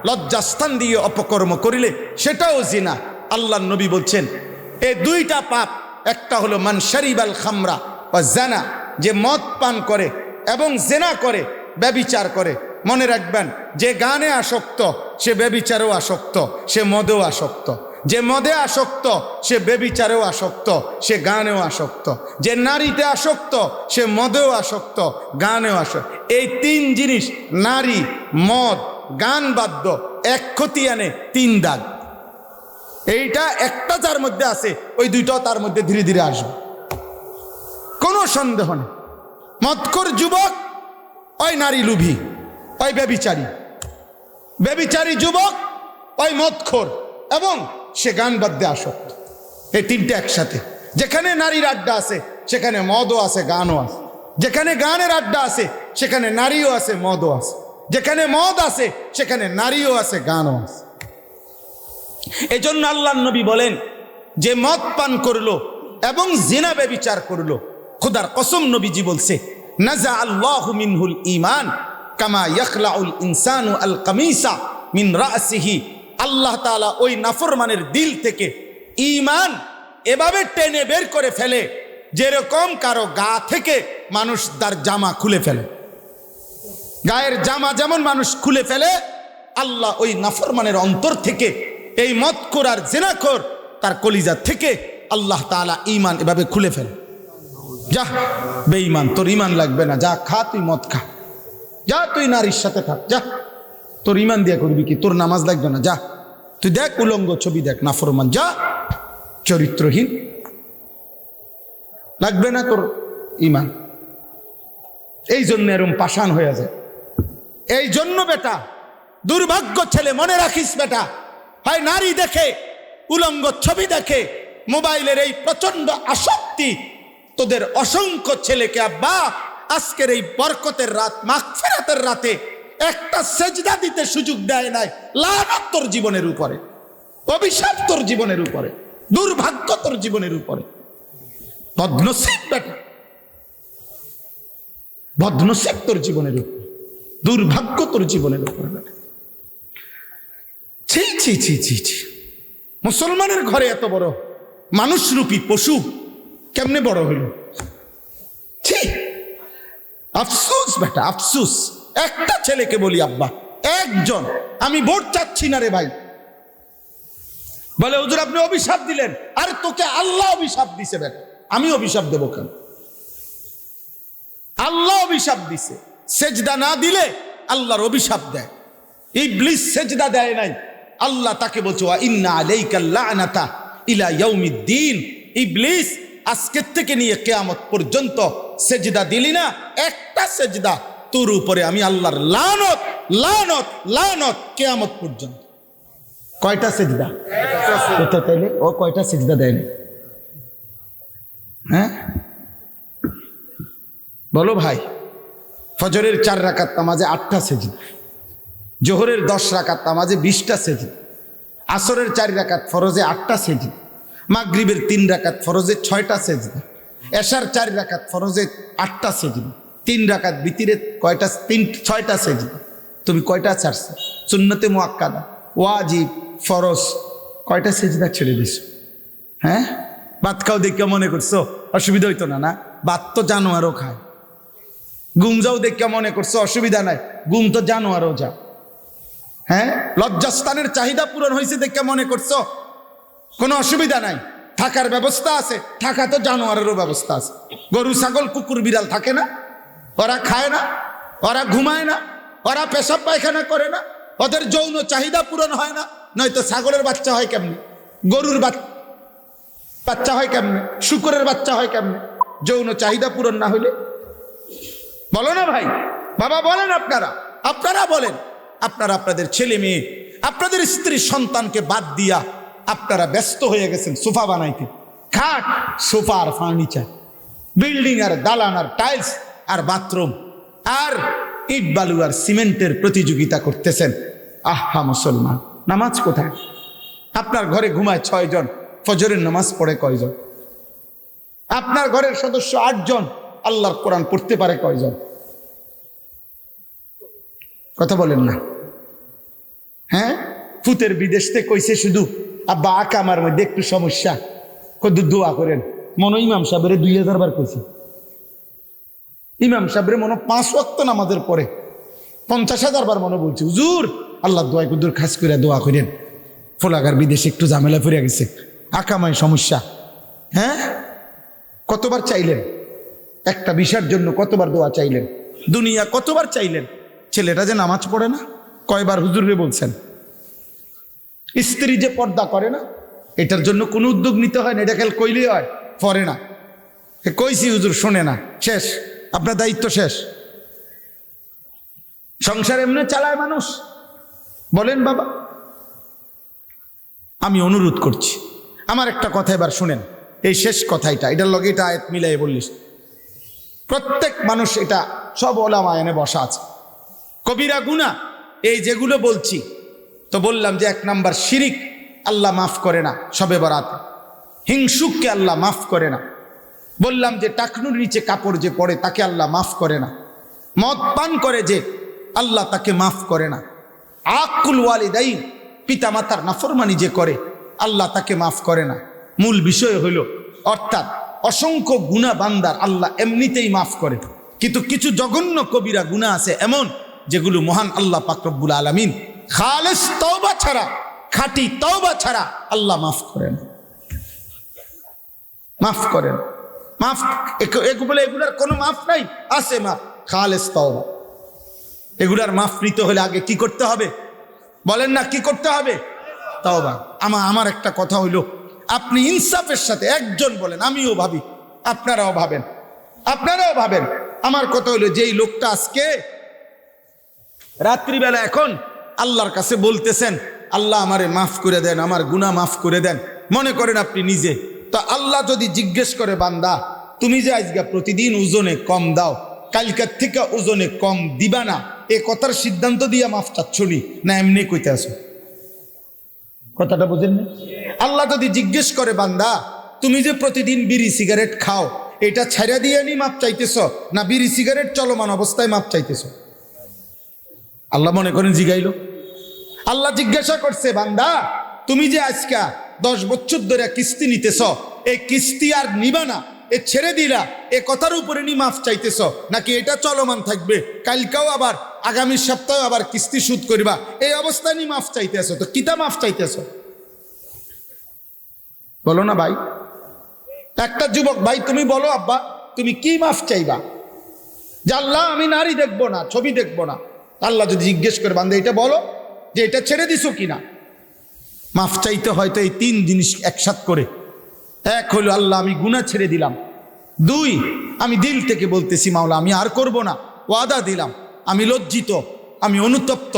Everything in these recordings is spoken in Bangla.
লজ্জাস্থান দিয়ে অপকর্ম করিলে সেটাও জিনা। আল্লাহর নবী বলছেন এই দুইটা পাপ, একটা হলো মান শারিবাল খামরা ওয়া জানা, যে মদ পান করে এবং জেনা করে, ব্যভিচার করে। মনে রাখবেন, যে গানে আসক্ত সে ব্যভিচারেও আসক্ত, সে মদেও আসক্ত। যে মদে আসক্ত সে ব্যভিচারেও আসক্ত, সে গানেও আসক্ত। যে নারীতে আসক্ত সে মদেও আসক্ত, গানেও আসক্ত। এই তিন জিনিস, নারী, মদ, গান বাদ্য, এক ক্ষতি আনে তিন দাগ। এইটা একটা যার মধ্যে আছে, ওই দুইটাও তার মধ্যে ধীরে ধীরে আসবে, কোনো সন্দেহ নেই। মদখোর যুবক ওই নারী লুভী, ওই ব্যভিচারী। ব্যভিচারী যুবক ওই মদখোর এবং সে গান বাদ্যে আসক্ত। এই তিনটে একসাথে। যেখানে নারীর আড্ডা আছে সেখানে মদও আছে, গানও আছে। যেখানে গানের আড্ডা আছে সেখানে নারীও আছে, মদও আছে। যেখানে মদ আছে সেখানে নারীও আছে, গানও আছে। এজন্য আল্লাহর নবী বলেন, যে মদ পান করলো এবং জিনা ব্যভিচার করলো, খোদার কসম নবীজি বলছে, নাজা আল্লাহু মিনহুল ঈমান কামা ইয়াখলাউল ইনসানু আল কামিসা মিন রাসিহি। আল্লাহ তাআলা ওই নাফরমানের দিল থেকে ঈমান এভাবে টেনে বের করে ফেলে যেরকম কারো গা থেকে মানুষ তার জামা খুলে ফেলে। গায়ের জামা যেমন মানুষ খুলে ফেলে, আল্লাহ ওই নাফরমানের অন্তর থেকে, এই মদখোর আর জিনাখোর, তার কলিজা থেকে আল্লাহ তাআলা ঈমান এভাবে খুলে ফেলে। যা বেঈমান, তোর ঈমান লাগবে না, যা খা, তুই মদ খা, যা তুই নারীর সাথে থাক, যা, তোর ঈমান দিয়া করবি কি? তোর নামাজ লাগবে না, যা তুই দেখ উলঙ্গ ছবি দেখ, নাফরমান, যা, চরিত্রহীন, লাগবে না তোর ঈমান। এই জন্য এরম পাষাণ হয়ে যায়। এই জন্য বেটা, দুর্ভাগ্য ছেলে, মনে রাখিস বেটা, হয় নারী দেখে, উলঙ্গ ছবি দেখে, মোবাইলের এই প্রচন্ড আসক্তি তোদের অসংখ্য ছেলেকে আব্বা আজকের এই বরকতের রাত, মাগফিরাতের রাতে একটা সেজদা দিতে সুযোগ দেয় নাই। লানত তোর জীবনের উপরে, অভিশাপ তোর জীবনের উপরে, দুর্ভাগ্য তোর জীবনের উপরে। বদনসিব বেটা, বদনসিব তোর জীবনের উপরে, দুর্ভাগ্য তোর জীবনের উপরে বেটা। ছি ছি ছি ছি ছি, মুসলমানের ঘরে এত বড় মানুষরূপী পশু কেমনে বড় হইল? ছি, আফসোস বেটা, আফসোস। একটা ছেলেকে বলি আব্বা, একজন, আমি ভোট চাচ্ছি না রে ভাই, বলে হুজুর আপনি অভিশাপ দিলেন। আর তোকে আল্লাহ অভিশাপ দিছে বেটা, আমি অভিশাপ দেব কেন? আল্লাহ অভিশাপ দিছে। সেজদা না দিলে আল্লাহর অভিশাপ দেয়। ইবলিস সেজদা দেয় নাই, আল্লাহ তাকে বলছে ওয়া ইন্না আলাইকাল লা'নাতা ইলা ইয়াউমিদ্দিন। ইবলিস আজকের থেকে নিয়ে কিয়ামত পর্যন্ত সেজদা দিলি না, একটা সেজদা, তোর উপরে আমি আল্লাহর লানত, লানত, লানত কিয়ামত পর্যন্ত। কয়টা সেজদা? একটা। তাইলে ও কয়টা সেজদা দেয়নি? হ্যাঁ বলো ভাই। ফজরের 4 রাকাত নামাজে 8টা সেজদা, জোহরের 10 রাকাত নামাজে 20টা সেজদা, আসরের 4 রাকাত ফরজে 8টা সেজদা, মাগরিবের 3 রাকাত ফরজে 6টা সেজদা, এশার 4 রাকাত ফরজে 8টা সেজদা, 3 রাকাত বিতিরে কয়টা? 6টা সেজদা। তুমি কয়টা ছাড়ছো? সুন্নতে মুআক্কাদা, ওয়াজিব, ফরজ, কয়টা সেজদা ছেড়ে দিছো? হ্যাঁ, ভাত খাও দেখে মনে করছো অসুবিধা হইতো না? না, ভাত তো জানোয়ারও খায়। ঘুম যাও দেখে মনে করছো অসুবিধা নাই, ঘুম তো জানোয়ারও যা। হ্যাঁ, লজ্জাস্থানের চাহিদা পূরণ হয়েছে দেখে মনে করছো কোনো অসুবিধা নাই। থাকার ব্যবস্থা আছে, থাকা তো জানোয়ারেরও ব্যবস্থা আছে। গরু, ছাগল, কুকুর, বিড়াল থাকে না? ওরা খায় না, ওরা ঘুমায় না, ওরা পেশাব পায়খানা করে না, ওদের যৌন চাহিদা পূরণ হয় না? নয়তো ছাগলের বাচ্চা হয় কেমনে, গরুর বাচ্চা হয় কেমনে, শুকরের বাচ্চা হয় কেমনে? যৌন চাহিদা পূরণ না হইলে? বলো না ভাই, বাবা বলেন, আপনারা বলেন। আপনারা আপনাদের ছেলে মেয়ে, আপনাদের স্ত্রী সন্তানকে বাদ দিয়া আপনারা ব্যস্ত হয়ে গেছেন সোফা বানাইতে। খাট, সোফা আর ফার্নিচার, বিল্ডিং আর দালান আর টাইলস আর বাথরুম আর ইট বালু আর সিমেন্টের প্রতিযোগিতা করতেছেন। আহা মুসলমান, নামাজ কোথায়? আপনার ঘরে ঘুমায় 6 জন, ফজরের নামাজ পড়ে কয়জন? আপনার ঘরের সদস্য 8 জন, আল্লাহর কোরআন পড়তে পারে কয়জন? কথা বলেন না। হ্যাঁ, ফুতের বিদেশ থেকে কইছে শুধু আব্বা আকামার মধ্যে একটু সমস্যা, কত দোয়া করেন। মনো ইমাম সাহেবের 2000 বার কইছে। ইমাম সাহেবের মনে 5 ওয়াক্ত নামাজের পরে 50,000 বার মনে বলছে, হুজুর আল্লাহ দোয়া কুদুর খাস করে দোয়া করেন, ফোলাগার বিদেশে একটু ঝামেলা ফিরে গেছে, আকামায় সমস্যা। হ্যাঁ, কতবার চাইলেন একটা বিষয়ের জন্য, কতবার দোয়া চাইলেন, দুনিয়া কতবার চাইলেন। ছেলেটা যে নামাজ পড়ে না, কয়বার হুজুরে বলছেন। স্ত্রী যে পর্দা করে না, এটার জন্য কোনো উদ্যোগ নিতে হয় না, এটা খেল কইলেই হয়, পড়ে না। কইছি হুজুর শোনে না, শেষ, আপনার দায়িত্ব শেষ। সংসার এমনি চালায় মানুষ, বলেন বাবা। আমি অনুরোধ করছি, আমার একটা কথা এবার শুনেন, এই শেষ কথাটা, এটার লগে এটা আয়াত মিলাই বললিস। প্রত্যেক মানুষ, এটা সব ওলামা এনে বসা আছে। কবিরা গুনাহ এই যেগুলো বলছি, তো বললাম যে 1 নাম্বার শিরিক, আল্লাহ মাফ করে না শবে বরাত। হিংসুককে আল্লাহ মাফ করে না। বললাম যে টাকনুর নিচে কাপড় যে পরে তাকে আল্লাহ মাফ করে না। মদ পান করে যে, আল্লাহ তাকে মাফ করে না। আকুল ওয়ালিদাইন, পিতা মাতার নাফরমানি যে করে, আল্লাহ তাকে মাফ করে না। মূল বিষয় হইল, অর্থাৎ অসংখ্য গুনাহ বান্দার আল্লাহ এমনিতেই মাফ করে, কিন্তু কিছু জঘন্য কবিরা গুনাহ আছে এমন, যেগুলো মহান আল্লাহ পাক রব্বুল আলামিন খালেস তওবা ছাড়া, খাঁটি তওবা ছাড়া আল্লাহ মাফ করেন, মাফ করেন, মাফ। বলে এগুলার কোনো মাফ নাই, আছে মাফ, খালেস তওবা। এগুলার মাফ নিতে হলে আগে কি করতে হবে বলেন না, কি করতে হবে? তওবা। আমার একটা কথা হইল, আপনি ইনসাফের সাথে একজন বলেন, আমিও ভাবি, আপনারাও ভাবেন, আপনারাও ভাবেন। আমার কথা হইল, যেই লোকটা আজকে রাত্রিবেলা এখন আল্লাহর কাছে বলতেছেন, আল্লাহ আমারে মাফ করে দেন, আমার গুনাহ মাফ করে দেন, মনে করেন আপনি নিজে, তো আল্লাহ যদি জিজ্ঞেস করে, বান্দা তুমি যে আজকে প্রতিদিন ওজনে কম দাও, কালকার থেকে ওজনে কম দিবা না, এ কথার সিদ্ধান্ত দিয়া মাফ চাচ্ছনি না এমনি কইতে আসো? কথাটা বুঝেন না? আল্লাহ যদি জিজ্ঞেস করে, বান্দা তুমি যে প্রতিদিন বিড়ি সিগারেট খাও, এটা ছাড়া দিয়ে নি মাপ চাইতেছ, না বিড়ি সিগারেট চলমান অবস্থায় মাপ চাইতেছ? আল্লাহ মনে করেন জিগাইল। আল্লাহ জিজ্ঞাসা করছে, বান্দা তুমি যে আজকে 10 বছর ধরে কিস্তি নিতেছ, এই কিস্তি আর নিবা না, এ ছেড়ে দিলা, এ কথার উপরে নি মাফ চাইতেছ, নাকি এটা চলমান থাকবে, কালকেও আবার আগামী সপ্তাহে আবার কিস্তি সুদ করিবা, এই অবস্থায় নি মাফ চাইতেছ? তো কিতা মাফ চাইতেছ বলো না ভাই? একটা যুবক ভাই, তুমি বলো আব্বা, তুমি কি মাফ চাইবা? যে আল্লাহ আমি নারী দেখবো না, ছবি দেখবো না। আল্লাহ যদি জিজ্ঞেস করে, বান্দা এটা বলো যে এটা ছেড়ে দিছো কিনা। মাফ চাইতে হয়তো এই 3 জিনিস একসাথ করে। 1 হলো, আল্লাহ আমি গুনাহ ছেড়ে দিলাম। 2, আমি দিল থেকে বলতেছি, মাওলা আমি আর করব না, ওয়াদা দিলাম, আমি লজ্জিত, আমি অনুতপ্ত,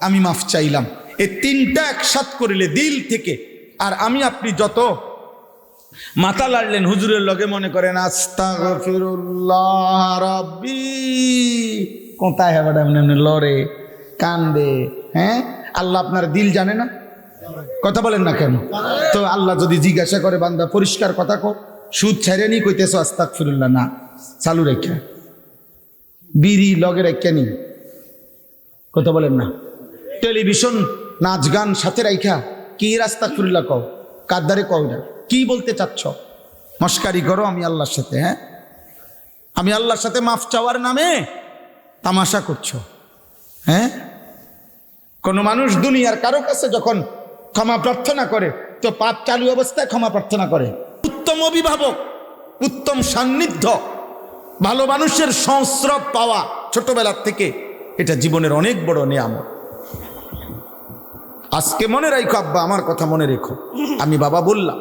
আমি মাফ চাইলাম। এই 3টা একসাথ করিলে দিল থেকে, আর আমি আপনি যত মাথা লাড়লেন হুজুরের লগে, মনে করেন আস্তাগফিরুল্লাহ রাব্বি, কোথায় হবে এমনি লড়ে কান্দে। হ্যাঁ, আল্লাহ আপনার দিল জানে না? কথা বলেন না কেন? তো আল্লাহ যদি জিজ্ঞাসা করে, বান্দা পরিষ্কার কথা কো, সুদ ছেড়ে নি কইতেছো আস্তাগফিরুল্লাহ, না চালু রেখা, বিড়ি লগে রেখা নি, কথা বলেন না, টেলিভিশন নাচ গান সাথে রাইখা কি আস্তাগফিরুল্লাহ কও, কাদ্দারে কও না, কি বলতে চাচ্ছ? মস্কারি করো আমি আল্লাহর সাথে? হ্যাঁ, আমি আল্লাহর সাথে মাফ চাওয়ার নামে তামাশা করছো? হ্যাঁ, কোন মানুষ দুনিয়ার কারো কাছে যখন ক্ষমা প্রার্থনা করে, তো পাপ চালু অবস্থায় ক্ষমা প্রার্থনা করে। উত্তম অভিভাবক, উত্তম সান্নিধ্য, ভালো মানুষের সংস্রব পাওয়া ছোটবেলার থেকে, এটা জীবনের অনেক বড় নিয়ামত। আজকে মনে রাখো আব্বা, আমার কথা মনে রেখো, আমি বাবা বললাম,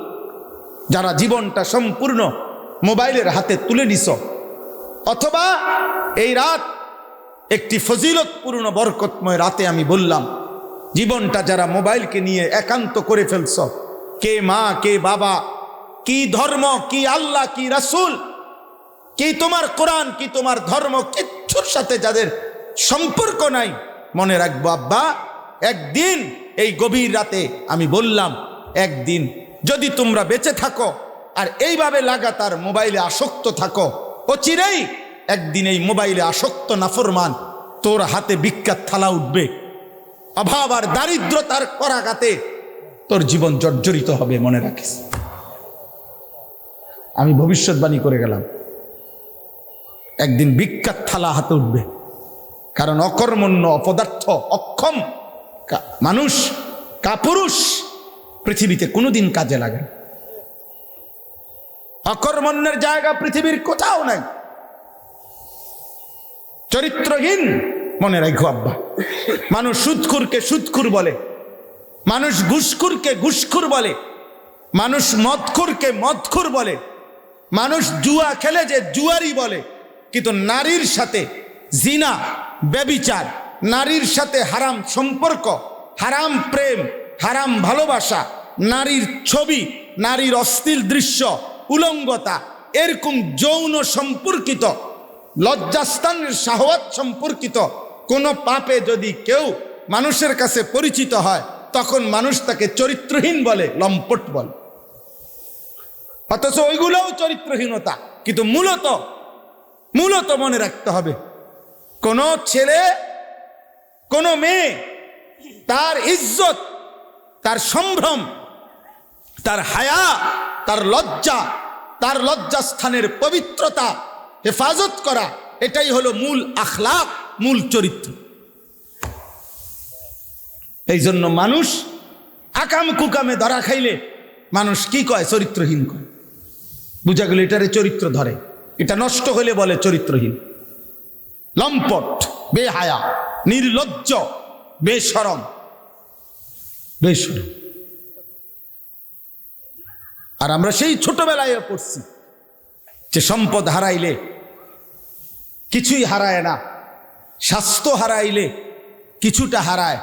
যারা জীবনটা সম্পূর্ণ মোবাইলের হাতে তুলে নিছ, অথবা এই রাত একটি ফজিলতপূর্ণ বরকতময় রাতে আমি বললাম, জীবনটা যারা মোবাইলকে নিয়ে একান্ত করে ফেলছ, কে মা কে বাবা, কি ধর্ম, কি আল্লাহ, কি রাসূল, কি তোমার কোরআন, কি তোমার ধর্ম, কিচ্ছুর সাথে যাদের সম্পর্ক নাই, মনে রাখবো আব্বা, একদিন এই গভীর রাতে আমি বললাম, একদিন যদি তোমরা বেঁচে থাকো আর এইভাবে লাগাতার মোবাইলে আসক্ত থাকো, অচিরেই একদিন এই মোবাইলে আসক্ত নাফরমান তোর হাতে বিখ্যাত থালা উঠবে, অভাব আর দারিদ্রতার করাঘাতে তোর জীবন জর্জরিত হবে, মনে রাখিস। আমি ভবিষ্যৎবাণী করে গেলাম, একদিন ভিক্ষার থালা হাতে উঠবে, কারণ অকর্মণ্য, অপদার্থ, অক্ষম মানুষ, কাপুরুষ পৃথিবীতে কোনোদিন কাজে লাগে না। অকর্মণ্যের জায়গা পৃথিবীর কোথাও নাই। চরিত্রহীন মনে রাখো আব্বা। মানুষ সুদখুরকে সুদখুর বলে, মানুষ ঘুষখুরকে ঘুষখুর বলে, মানুষ মদখুরকে মদখুর বলে, মানুষ জুয়া খেলে যে জুয়ারি বলে। কিন্তু নারীর সাথে জিনা, ব্যভিচার, নারীর সাথে হারাম সম্পর্ক, হারাম প্রেম, হারাম ভালোবাসা, নারীর ছবি, নারীর অশ্লীল দৃশ্য, উলঙ্গতা, এরকম যৌন সম্পর্কিত, লজ্জাস্থানের শাহওয়াত সম্পর্কিত কোন পাপে যদি কেউ মানুষের কাছে পরিচিত হয়, তখন মানুষ তাকে চরিত্রহীন বলে, লম্পট বলে। অথচ ওইগুলোও চরিত্রহীনতা। কিন্তু মূলত মনে রাখতে হবে, কোন ছেলে, কোন মেয়ে তার ইজ্জত, তার সম্ভ্রম, তার হায়া, তার লজ্জাস্থানের পবিত্রতা হেফাজত করা, এটাই হলো মূল আখলাক, মূল চরিত্র। এই জন্য মানুষ আকাম কুকামে ধরা খাইলে মানুষ কি কয়? চরিত্রহীন কয়। বুঝা গেল, এটারে চরিত্র ধরে। এটা নষ্ট হলে বলে চরিত্রহীন, লম্পট, বেহায়া, নির্লজ্জ, বেশরম। আর আমরা সেই ছোটবেলায় পড়ছি যে সম্পদ হারাইলে কিছুই হারায় না, স্বাস্থ্য হারাইলে কিছুটা হারায়,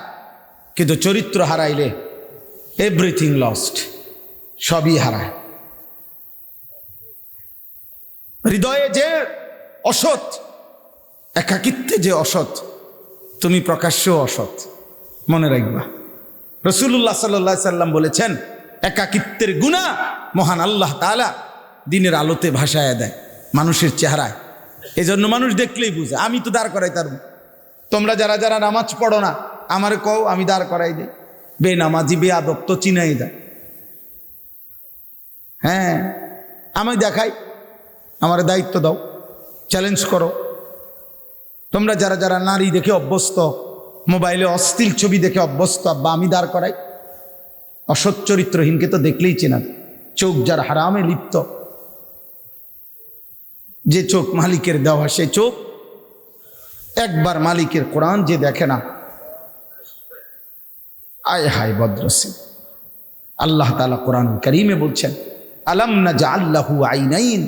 কিন্তু চরিত্র হারাইলে এভরিথিং লস্ট, সবই হারায়। হৃদয়ে যে অসৎ, একাকিত্বে যে অসৎ, তুমি প্রকাশ্যেও অসৎ, মনে রাখবা। রাসূলুল্লাহ সাল্লাল্লাহু আলাইহি সাল্লাম বলেছেন, একাকিত্বের গুনাহ মহান আল্লাহ তাআলা দিনের আলোতে ভাসায় দেয় মানুষের চেহারায়। এই জন্য মানুষ দেখলেই বুঝে। আমি তো দাঁড় করাই তার, তোমরা যারা যারা নামাজ পড়ো না আমার কও, আমি দাঁড় করাই দিই। বেনামাজি বেয়াদব তো চিনাই যায়। হ্যাঁ, আমি দেখাই, আমার দায়িত্ব দাও, চ্যালেঞ্জ করো। তোমরা যারা যারা নারী দেখে অভ্যস্ত, মোবাইলে অশ্লীল ছবি দেখে অভ্যস্ত, আব্বা আমি দাঁড় করাই। অসৎ চরিত্রহীনকে তো দেখলেই চেনা। চোখ যার হারামে লিপ্ত, যে চোখ মালিকের দেওয়া, সে চোখ একবার মালিকের কোরআন যে দেখে না, আয় হায় বদরসি। আল্লাহ তাআলা কোরআন কারীমে বলছেন, আলাম নাজআল লাহু আইনাইন,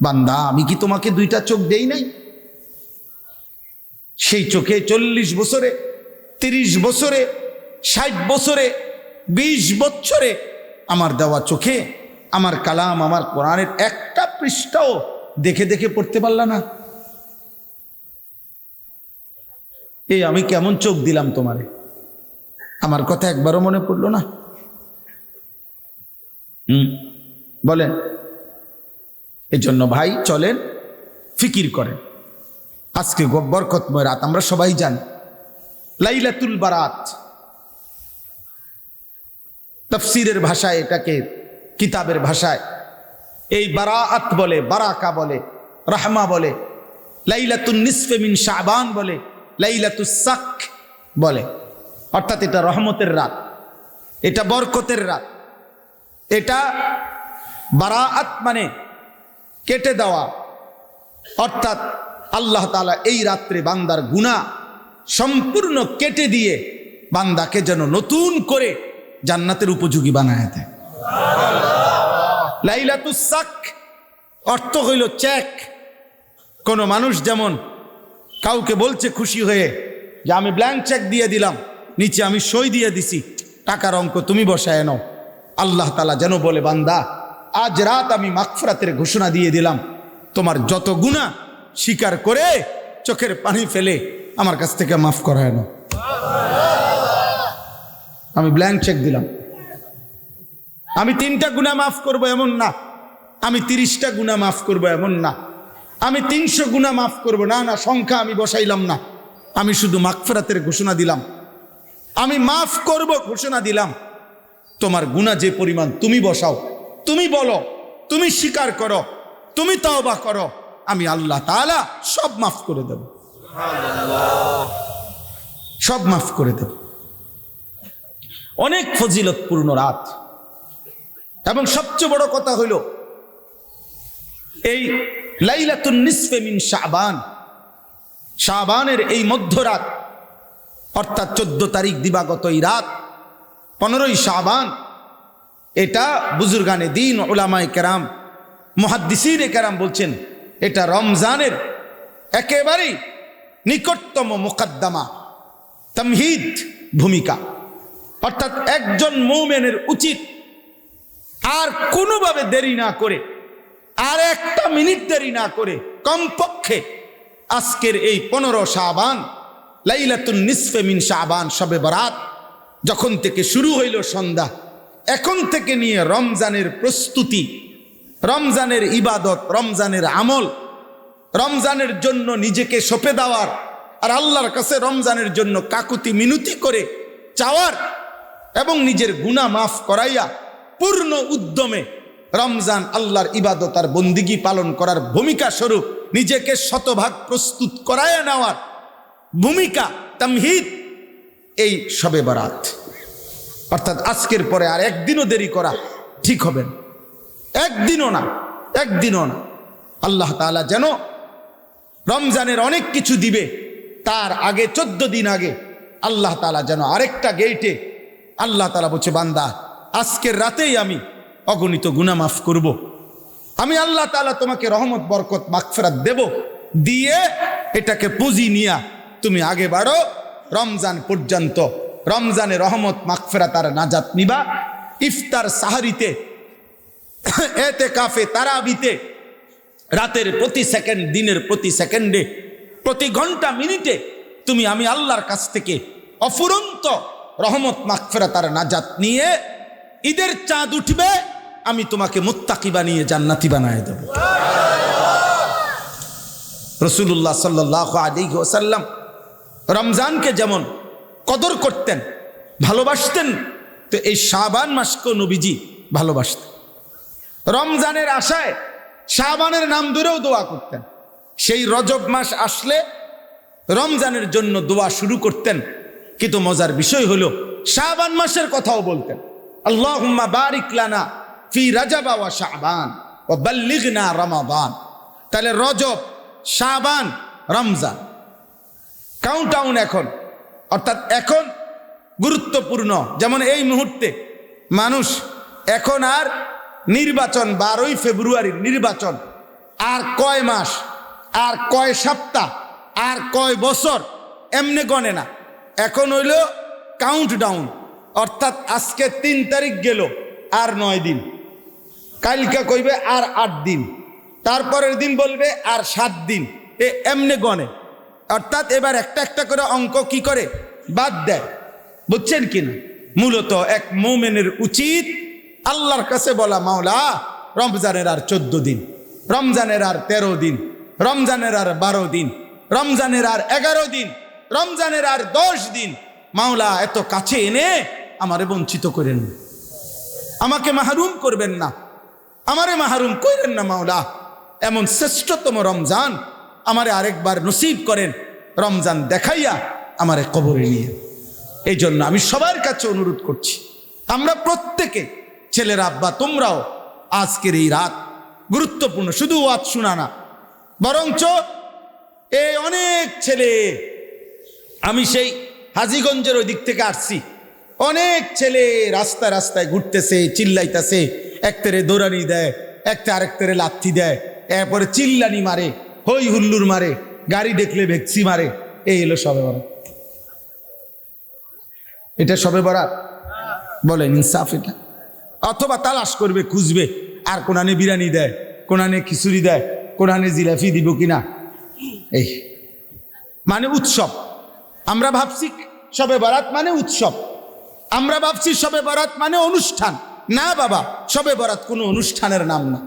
বান্দা আমি কি তোমাকে দুইটা চোখ দেই নাই? সেই চোখে 40 বছরে, 30 বছরে, 60 বছরে, 20 বছরে আমার দেওয়া চোখে আমার কালাম, আমার কোরআনের একটা পৃষ্ঠাও দেখে দেখে পড়তে পারলা না? এই আমি কেমন চোখ দিলাম তোমারে, আমার কথা একবারও মনে পড়লো না? বলেন। এজন্য ভাই চলেন, ফিকির করেন। আজকে বরকতময় রাত, আমরা সবাই জানি লাইলাতুল বারাত। তাফসীরের ভাষায় এটাকে, কিতাবের ভাষায় এই বারাআত বলে, বারাকা বলে, রাহমা বলে, লাইলাতুন নিসফে মিন শাবান বলে, লাইলাতুস সাক বলে। অর্থাৎ এটা রহমতের রাত, এটা বরকতের রাত। এটা বারাআত মানে কেটে দেওয়া, অর্থাৎ আল্লাহ তাআলা এই রাত্রে বান্দার গুনাহ সম্পূর্ণ কেটে দিয়ে বান্দাকে যেন নতুন করে জান্নাতের উপযোগী বানায় দেয়। লাইলাতুস সাক অর্থ হইল চেক। কোন মানুষ যেমন কাউকে বলছে খুশি হয়ে যে আমি ব্ল্যাঙ্ক চেক দিয়ে দিলাম, নিচে আমি সই দিয়ে দিছি, টাকার অঙ্ক তুমি বসায় নাও। আল্লাহ তাআলা যেন বলে, বান্দা আজ রাত আমি মাগফিরাতের ঘোষণা দিয়ে দিলাম, তোমার যত গুনাহ স্বীকার করে চোখের পানি ফেলে আমার কাছ থেকে মাফ করায় নাও। আমি ব্ল্যাঙ্ক চেক দিলাম। আমি 3টা গুনাহ মাফ করবো এমন না, আমি 30টা গুনাহ মাফ করবো এমন না, আমি 300 গুনাহ মাফ করবো না, না সংখ্যা আমি বসাইলাম না, আমি শুধু মাগফিরাতের ঘোষণা দিলাম। আমি মাফ করব ঘোষণা দিলাম। তোমার গুনাহ যে পরিমাণ তুমি বসাও, তুমি বলো, তুমি স্বীকার করো, তুমি তওবা করো, আমি আল্লাহ তাআলা সব মাফ করে দেব, সব মাফ করে দেব। অনেক ফজিলতপূর্ণ রাত। এবং সবচেয়ে বড় কথা হইল এই লাইলাতুন নিসফে মিন শাবান, শাবানের এই মধ্যরাত, অর্থাৎ 14 তারিখ দিবাগত এই রাত, 15ই শাবান, এটা বুজুর্গানে দ্বীন উলামায়ে কেরাম মুহাদ্দিসিনে কেরাম বলছেন এটা রমজানের একেবারেই নিকটতম মুকদ্দমা, তামহিদ ভূমিকা। অর্থাৎ একজন মুমিনের উচিত আর কোনোভাবে দেরি না করে, আর একটা মিনিট দেরি না করে, কমপক্ষে আজকের এই 15 শাবান লাইলাতুন নিসফে মিন শাবান, শবে বরাত যখন থেকে শুরু হইল সন্ধ্যা, এখন থেকে নিয়ে রমজানের প্রস্তুতি, রমজানের ইবাদত, রমজানের আমল, রমজানের জন্য নিজেকে সঁপে দেওয়ার, আর আল্লাহর কাছে রমজানের জন্য কাকুতি মিনতি করে চাওয়ার, এবং নিজের গুনাহ মাফ করাইয়া পূর্ণ উদ্যমে রমজান আল্লাহর ইবাদত আর বন্দিগি পালন করার ভূমিকা স্বরূপ নিজেকে শতভাগ প্রস্তুত করাইয়া নেওয়ার ভূমিকা, তামহিদ এই শবে বরাত। অর্থাৎ আজকের পরে আর একদিনও দেরি করা ঠিক হবে না, একদিনও না, একদিনও না। আল্লাহ তাআলা যেন রমজানের অনেক কিছু দিবে, তার আগে 14 দিন আগে আল্লাহ তাআলা যেন আরেকটা গেইটে আল্লাহ তাআলা বলছে, বান্দা আজকের রাতেই আমি অগণিত গুনাহ মাফ করব, আমি আল্লাহ তাআলা তোমাকে রহমত বরকত মাগফিরাত দেব, দিয়ে এটাকে পুঁজি নিয়া তুমি আগে বাড়ো রমজান পর্যন্ত। রমজানে রহমত মাগফিরাত আর নাজাত নিবা। ইফতার সাহারিতে, এতেকাফে, তারাবিতে, রাতের প্রতি সেকেন্ড, দিনের প্রতি সেকেন্ডে, প্রতি ঘন্টা মিনিটে তুমি আমি আল্লাহর কাছ থেকে অফুরন্ত রহমত মাগফিরাত আর নাজাত নিয়ে ঈদের চাঁদ উঠবে, আমি তোমাকে মুত্তাকি বানিয়ে জান্নাতি বানায় দেব। রাসূলুল্লাহ সাল্লাল্লাহু আলাইহি ওয়াসাল্লাম রমজানকে যেমন কদর করতেন, ভালোবাসতেন, তো এই শাবান মাসকেও নবীজি ভালোবাসতেন। রমজানের আশায় শাবানের নাম ধরেও দোয়া করতেন। সেই রজব মাস আসলে রমজানের জন্য দোয়া শুরু করতেন। কিন্তু মজার বিষয় হলো শাবান মাসের কথাও বলতেন, আল্লাহুম্মা বারিক লানা ফি রাজাব ওয়া শাবান ওয়া বাল্লিগনা রমাদান। তাহলে রজব, শাবান, রমজান, কাউন্টডাউন এখন, অর্থাৎ এখন গুরুত্বপূর্ণ। যেমন এই মুহূর্তে মানুষ এখন আর নির্বাচন, 12ই ফেব্রুয়ারির নির্বাচন আর কয় মাস, আর কয় সপ্তাহ, আর কয় বছর এমনি গণে না। এখন হইল কাউন্টডাউন, অর্থাৎ আজকে 3 তারিখ গেল, আর 9 দিন, কালকে কইবে আর 8 দিন, তারপরের দিন বলবে আর 7 দিন, এমনি গণে। অর্থাৎ এবার একটা একটা করে অঙ্ক কি করে বাদ দেয়, বুঝছেন কিনা? মূলত এক মুমিনের উচিত আল্লাহর কাছে বলা, মাওলা রমজানের আর 14 দিন, রমজানের আর 13 দিন, রমজানের আর 12 দিন, রমজানের আর 11 দিন, রমজানের আর 10 দিন, মাওলা এত কাছে এনে আমারে বঞ্চিত করেন না, আমাকে মাহরুম করবেন না, আমারে মাহরুম করেন না মাওলা। এমন শ্রেষ্ঠতম রমজান আমারে আরেকবার নসিব করেন, রমজান দেখাইয়া আমারে কবরে নিয়ে। এই জন্য আমি সবার কাছে অনুরোধ করছি, আমরা প্রত্যেকে, ছেলেরা, আব্বা, তোমরাও আজকের এই রাত গুরুত্বপূর্ণ। শুধু ওয়াজ শোনা না, বরঞ্চ এই অনেক ছেলে, আমি সেই হাজীগঞ্জের ওই দিক থেকে আসছি, অনেক ছেলে রাস্তায় রাস্তায় ঘুরতেছে, চিল্লাইতেছে, একটারে দৌড়ানি দেয়, একটা আরেকটারে লাথি দেয়, এরপরে চিল্লানি মারে, হই হুল্লুর মারে, গাড়ি দেখলে ভেকসি মারে। এই হলো শবে বরাত। এটা শবে বরাত বলেন? ইনসাফ এটা? অথবা তালাশ করবে, খুঁজবে, আর কোনানে বিরিয়ানি দেয়, কোনানে খিচুড়ি দেয়, কোনানে জিলাপি দিব কিনা, এই মানে উৎসব। আমরা ভাবছি শবে বরাত মানে উৎসব, আমরা ভাবছি শবে বরাত মানে অনুষ্ঠান। না বাবা, শবে বরাত কোনো অনুষ্ঠানের নাম না,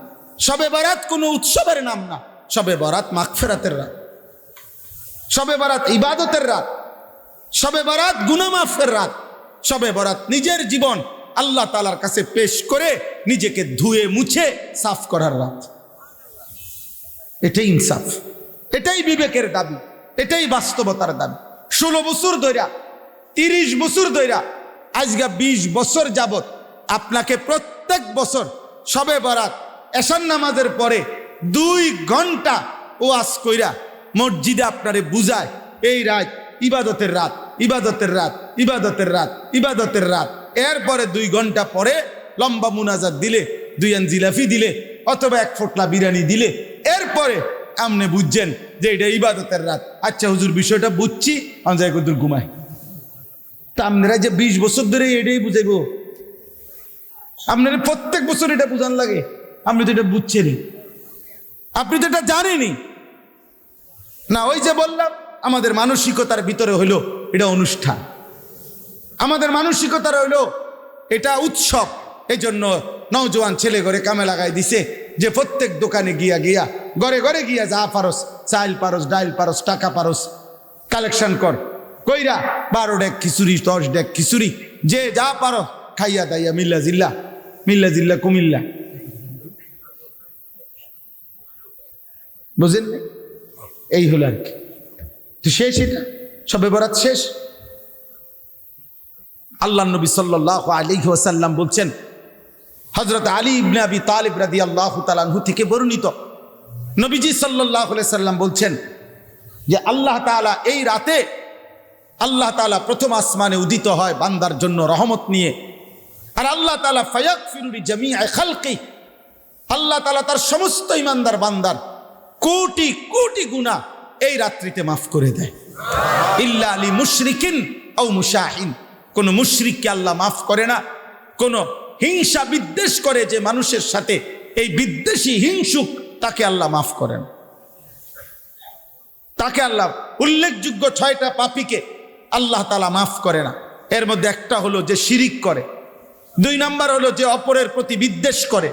শবে বরাত কোনো উৎসবের নাম না। শবে বরাত মাগফিরাতের রাত, শবে বরাত ইবাদতের রাত, শবে বরাত গুনাহ মাফের রাত। শবে বরাত নিজের জীবন আল্লাহ তাআলার কাছে পেশ করে নিজেকে ধুয়ে মুছে সাফ করার রাত। এটাই ইনসাফ, এটাই বিবেকের দাবি, এটাই বাস্তবতার দাবি। 16 বছর ধইরা, 30 বছর ধইরা, আজকে 20 বছর যাবত আপনাকে প্রত্যেক বছর শবে বরাত এশার নামাজের পরে 2 ঘন্টা ওয়াজ কইরা মসজিদে আপনারে বুঝায় এই রাত ইবাদতের রাত, ইবাদতের রাত, ইবাদতের রাত, ইবাদতের রাত। এরপরে 2 ঘন্টা পরে লম্বা মুনাজাত দিলে, 2 আন জিলাফি দিলে, অথবা 1 ফোঁটলা বিরিয়ানি দিলে, এরপরে আপনি বুঝছেন যে এটা ইবাদতের রাত। আচ্ছা হুজুর, বিষয়টা বুঝছি, আমি যাই কত ঘুমাই। তা আপনারা যে 20 বছর ধরে এটাই বুঝাইব, আপনারা প্রত্যেক বছর এটা বুঝান লাগে? আপনি তো এটা বুঝছেনই, আপনি তো এটা জানেনই না। ওই যে বললাম, আমাদের মানসিকতার ভিতরে হইলো এটা অনুষ্ঠান, আমাদের মানসিকতার হইলো এটা উৎসব। এই জন্য নওজোয়ান ছেলে ঘরে কামে লাগাই দিছে যে প্রত্যেক দোকানে গিয়া গিয়া ঘরে ঘরে গিয়া যা পারস, চাল পারস, ডাইল পারস, টাকা পারস, কালেকশন কর কইরা 12 ডেক খিচুড়ি, 10 ডেক খিচুড়ি, যে যা পারো খাইয়া দাইয়া মিল্লা জিল্লা, মিল্লা জিল্লা কুমিল্লা। বুঝলেন? এই হলো আর কি। তো শেষ, এটা শবে বরাত শেষ। আল্লাহ নবী সাল্লাল্লাহু আলাইহি ওয়াসাল্লাম বলছেন, হযরত আলী ইবনে আবি তালিব রাদিয়াল্লাহু তাআলা আনহু থেকে বর্ণিত, নবীজি সাল্লাল্লাহু আলাইহি সাল্লাম বলছেন যে আল্লাহ তাআলা এই রাতে, আল্লাহ তাআলা প্রথম আসমানে উদিত হয় বান্দার জন্য রহমত নিয়ে। আর আল্লাহ তাআলা ফায়াগফিরু লিজামিই খালকি, আল্লাহ তাআলা তার সমস্ত ইমানদার বান্দার কোটি কোটি গুনাহ এই রাত্রিতে মাফ করে দেয়। ইল্লা লি মুশরিকিন আও মুশাহিন, কোন মুশরিককে আল্লাহ মাফ করে না। কোন হিংসা বিদ্বেষ করে যে মানুষের সাথে, এই বিদ্বেষী হিংসুক, তাকে আল্লাহ মাফ করেন। তাকে আল্লাহ, উল্লেখযোগ্য 6টা পাপীকে আল্লাহ তাআলা মাফ করে না। এর মধ্যে একটা হলো যে শিরিক করে, 2 নাম্বার হলো যে অপরের প্রতি বিদ্বেষ করে,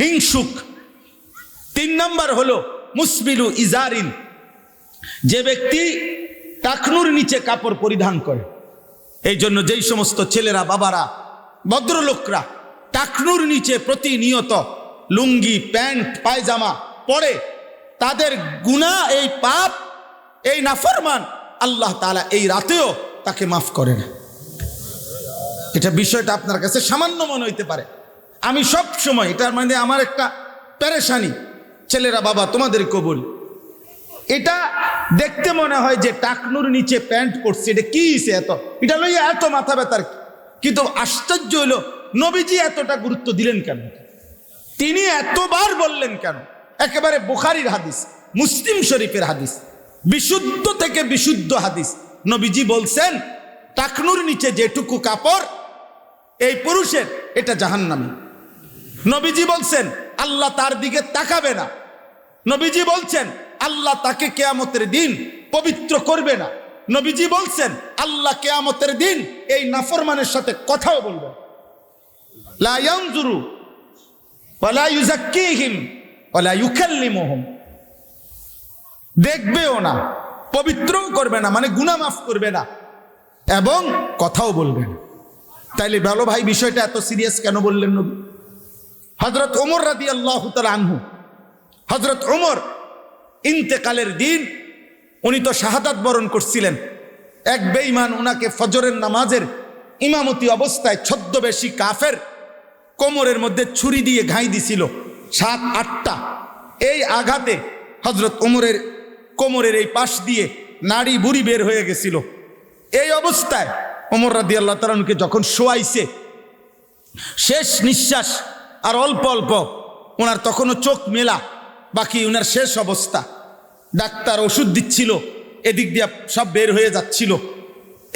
হিংসুক, 3 নাম্বার হলো মুসবিলু ইজারিন, যে ব্যক্তি টাকনুর নিচে কাপড় পরিধান করে। এই জন্য যেই সমস্ত ছেলেরা, বাবারা, ভদ্রলোকরা টাকনুর নিচে প্রতিনিয়ত লুঙ্গি, প্যান্ট, পায়জামা পরে, তাদের গুনাহ, এই পাপ, এই নাফরমান আল্লাহ তাআলা এই রাতেও তাকে মাফ করে না। এটা বিষয়টা আপনার কাছে সামান্য মনে হইতে পারে। আমি সব সময় এটার মানে আমার একটা পেরেশানি, ছেলেরা, বাবা, তোমাদের কবুল, এটা দেখতে মনে হয় যে টাকনুর নিচে প্যান্ট পরছে, এটা কি হইছে এত, এটা লইয়া এত মাথা ব্যথার। কিন্তু আশ্চর্য হলো, নবীজি এতটা গুরুত্ব দিলেন কেন? তিনি এতবার বললেন কেন? একেবারে বুখারীর হাদিস, মুসলিম শরীফের হাদিস, বিশুদ্ধ থেকে বিশুদ্ধ হাদিস। নবীজি বলছেন, টাকনুর নিচে যেটুকু কাপড় এই পুরুষের, এটা জাহান্নামী। নবীজি বলছেন আল্লাহ তার দিকে তাকাবে না। নবীজি বলছেন আল্লাহ তাকে কিয়ামতের দিন পবিত্র করবে না। নবীজি বলছেন আল্লাহ কিয়ামতের দিন এই নাফরমানের সাথে কথাও বলবে। লা ইয়ানজুরু ওয়ালা ইউযাক্কিহিম ওয়ালা ইউকাল্লিমুহুম, দেখবেও না, পবিত্রও করবে না, মানে গুনাহ মাফ করবে না, এবং কথাও বলবে না। তাইলে বলো ভাই, বিষয়টা এত সিরিয়াস কেন বললেন নবী? হযরত ওমর রাদিয়াল্লাহু তাআলা আনহু, হযরত ওমর ইন্তেকালের দিন, উনি তো শাহাদাত বরণ করছিলেন। এক বেঈমান উনাকে ফজরের নামাজের ইমামতি অবস্থায় ছদ্মবেশী কাফের কোমরের মধ্যে ছুরি দিয়ে ঘাই দিছিল 7-8টা। এই আঘাতে হযরত ওমরের কোমরের এই পাশ দিয়ে নাড়ি বুড়ি বের হয়ে গেছিল। এই অবস্থায় ওমর রাদিয়াল্লাহু তাআলা আনহুকে যখন শোয়াইছে, শেষ নিঃশ্বাস আর অল্প অল্প, ওনার তখনও চোখ মেলা বাকি, ওনার শেষ অবস্থা। ডাক্তার ওষুধ দিচ্ছিল, এদিক দিয়ে সব বের হয়ে যাচ্ছিল।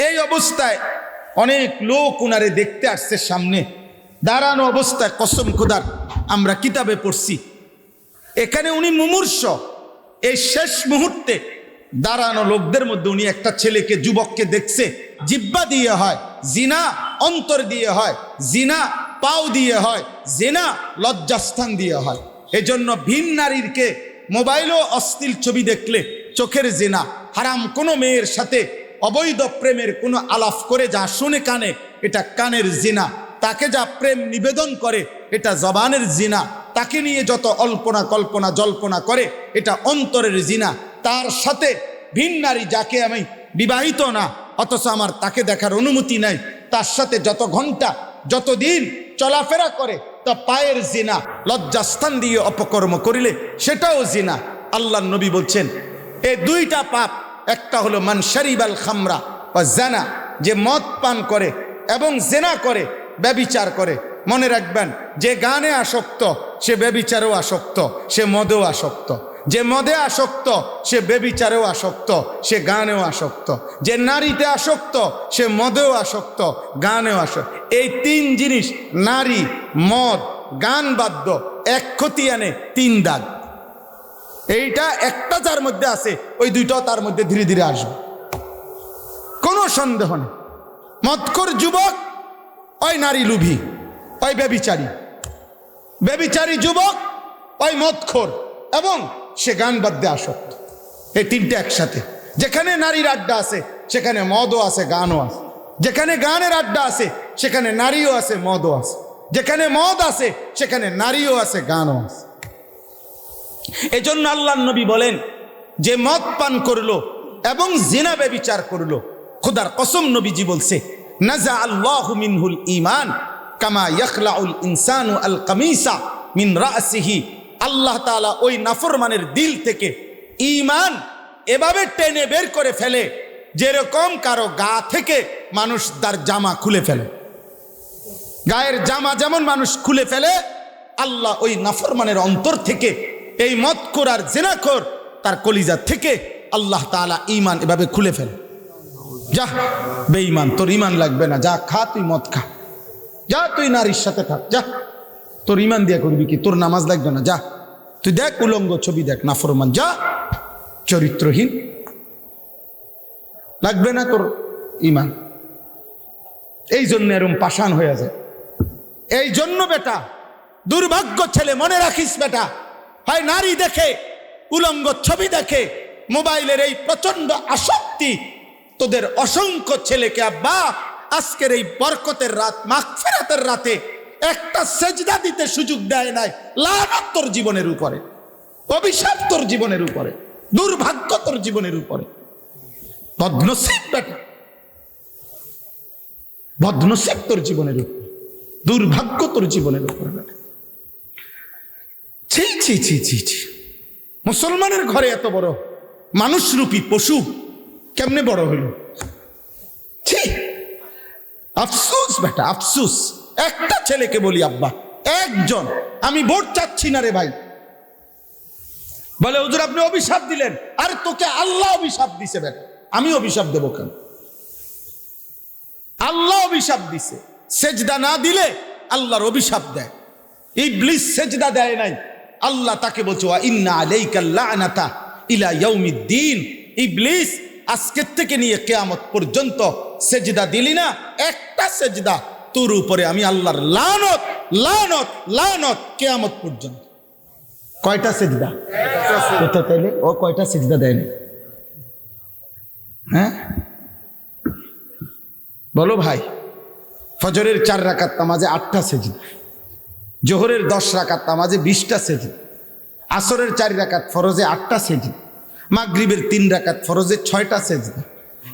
এই অবস্থায় অনেক লোক ওনারে দেখতে আসছে সামনে, দাঁড়ানো অবস্থায়, কসম খোদার আমরা কিতাবে পড়ছি, এখানে উনি মুমূর্ষ। এই শেষ মুহূর্তে দাঁড়ানো লোকদের মধ্যে উনি একটা ছেলেকে, যুবককে দেখছে, জিব্বা দিয়ে হয় জিনা, অন্তর দিয়ে হয় জিনা, পাও দিয়ে হয় জিনা, লজ্জাস্থান দিয়ে হয়। এজন্য ভিন নারীরকে মোবাইলও অশ্লীল ছবি দেখলে চোখের জিনা, হারাম কোনো মেয়ের সাথে অবৈধ প্রেমের কোনো আলাপ করে যা শুনে কানে, এটা কানের জিনা। তাকে যা প্রেম নিবেদন করে, এটা জবানের জিনা। তাকে নিয়ে যত অল্পনা কল্পনা জল্পনা করে, এটা অন্তরের জিনা। তার সাথে ভিন নারী, যাকে আমি বিবাহিত না অথচ আমার তাকে দেখার অনুমতি নাই, তার সাথে যত ঘন্টা যত দিন চলাফেরা করে, তা পায়ের জিনা। লজ্জাস্থান দিয়ে অপকর্ম করিলে সেটাও জিনা। আল্লাহ নবী বলছেন এই দুইটা পাপ, একটা হলো মান শারিবাল খামরা বা জানা, যে মদ পান করে এবং জেনা করে, ব্যভিচার করে। মনে রাখবেন, যে গানে আসক্ত সে ব্যভিচারেও আসক্ত, সে মদেও আসক্ত। যে মদে আসক্ত সে ব্যভিচারেও আসক্ত, সে গানেও আসক্ত। যে নারীতে আসক্ত সে মদেও আসক্ত, গানেও আসক্ত। এই তিন জিনিস, নারী, মদ, গান বাদ্য, এক ক্ষতি আনে তিন দাগ। এইটা একটা যার মধ্যে আছে, ওই দুইটাও তার মধ্যে ধীরে ধীরে আসবে, কোনো সন্দেহ নেই। মদখোর যুবক ওই নারী লুভী, ওই ব্যভিচারী। ব্যভিচারী যুবক ওই মদখোর এবং সে গান বাদ্যে আসক্ত। এই তিনটে একসাথে। যেখানে নারীর আড্ডা আছে সেখানে মদও আছে, গানও আছে। যেখানে গানের আড্ডা আছে সেখানে নারীও আছে, মদও আছে। যেখানে মদ আছে সেখানে নারীও আছে, গানও আছে। এজন্য আল্লাহ নবী বলেন, যে মদ পান করলো এবং জিনা ব্যভিচার করলো, খোদার কসম নবীজি বলছে, নাজা আল্লাহু মিনহুল ঈমান কামা ইয়াখলাউল ইনসানু আল কামিসা মিন রাসিহি। আল্লাহ তাআলা ওই নাফরমানের দিল থেকে ঈমান এভাবে টেনে বের করে ফেলে, যেরকম কারো গা থেকে মানুষ তার জামা খুলে ফেলে। গায়ের জামা যেমন মানুষ খুলে ফেলে, আল্লাহ ওই নাফরমানের অন্তর থেকে, এই মদখোর আর জিনাখোর, তার কলিজা থেকে আল্লাহ তাআলা ঈমান এভাবে খুলে ফেলে। যা বেঈমান, তোর ঈমান লাগবে না, যা খা, তুই মদ খা, যা তুই নারীর সাথে থাক, যা, তোর ঈমান দিয়া করবি কি? তোর নামাজ লাগবে না, যা তুই দেখ উলঙ্গ ছবি দেখ, নাফরমান, যা, চরিত্রহীন, লাগবে না তোর ঈমান। এই জন্য এরম পাষাণ হয়ে যায়। এই জন্য বেটা, দুর্ভাগ্য ছেলে, মনে রাখিস বেটা, হয় নারী দেখে, উলঙ্গ ছবি দেখে, মোবাইলের এই প্রচন্ড আসক্তি তোদের অসংখ্য ছেলেকে আব্বা আজকের এই বরকতের রাত, মাগফিরাতের রাতে একটা সেজদা দিতে সুযোগ দেয় নাই। লানত তোর জীবনের উপরে, অভিশাপ তোর জীবনের উপরে, দুর্ভাগ্য তোর জীবনের উপরে। বদনসিব বেটা, বদনসিব তোর জীবনের উপরে, দুর্ভাগ্য তোর জীবনের উপরে বেটা। ছি ছি ছি ছি ছি, মুসলমানের ঘরে এত বড় মানুষরূপী পশু কেমনে বড় হইল? ছি, আফসোস বেটা, আফসোস। একটা ছেলেকে বলি আব্বা, একজন, আমি ভোট চাচ্ছি না রে ভাই, বলে হুজুর আপনি অভিশাপ দিলেন। আর তোকে আল্লাহ অভিশাপ দিছে বেটা, আমি অভিশাপ দেবো কেন? আল্লাহ অভিশাপ দিছে। সেজদা না দিলে আল্লাহর অভিশাপ দেয়। ইবলিস সেজদা দেয় নাই, আল্লাহ তাকে বলছে ওয়া ইন্না আলাইকাল লানাতা ইলা ইয়াউমিদ্দিন। ইবলিস আজকের থেকে নিয়ে কিয়ামত পর্যন্ত সেজদা দিলি না, একটা সেজদা, তোর উপরে আমি আল্লাহর লানত, লানত, লানত কিয়ামত পর্যন্ত। কয়টা সেজদা? একটা। তাইলে ও কয়টা সেজদা দেয়নি? হ্যাঁ বলো ভাই। ফজরের 4 রাকাত নামাজে 8টা সেজদা, জোহরের 10 রাকাত নামাজে 20টা সেজদা, আসরের 4 রাকাত ফরজে 8টা সেজদা, মাগরিবের 3 রাকাত ফরজে 6টা সেজদা,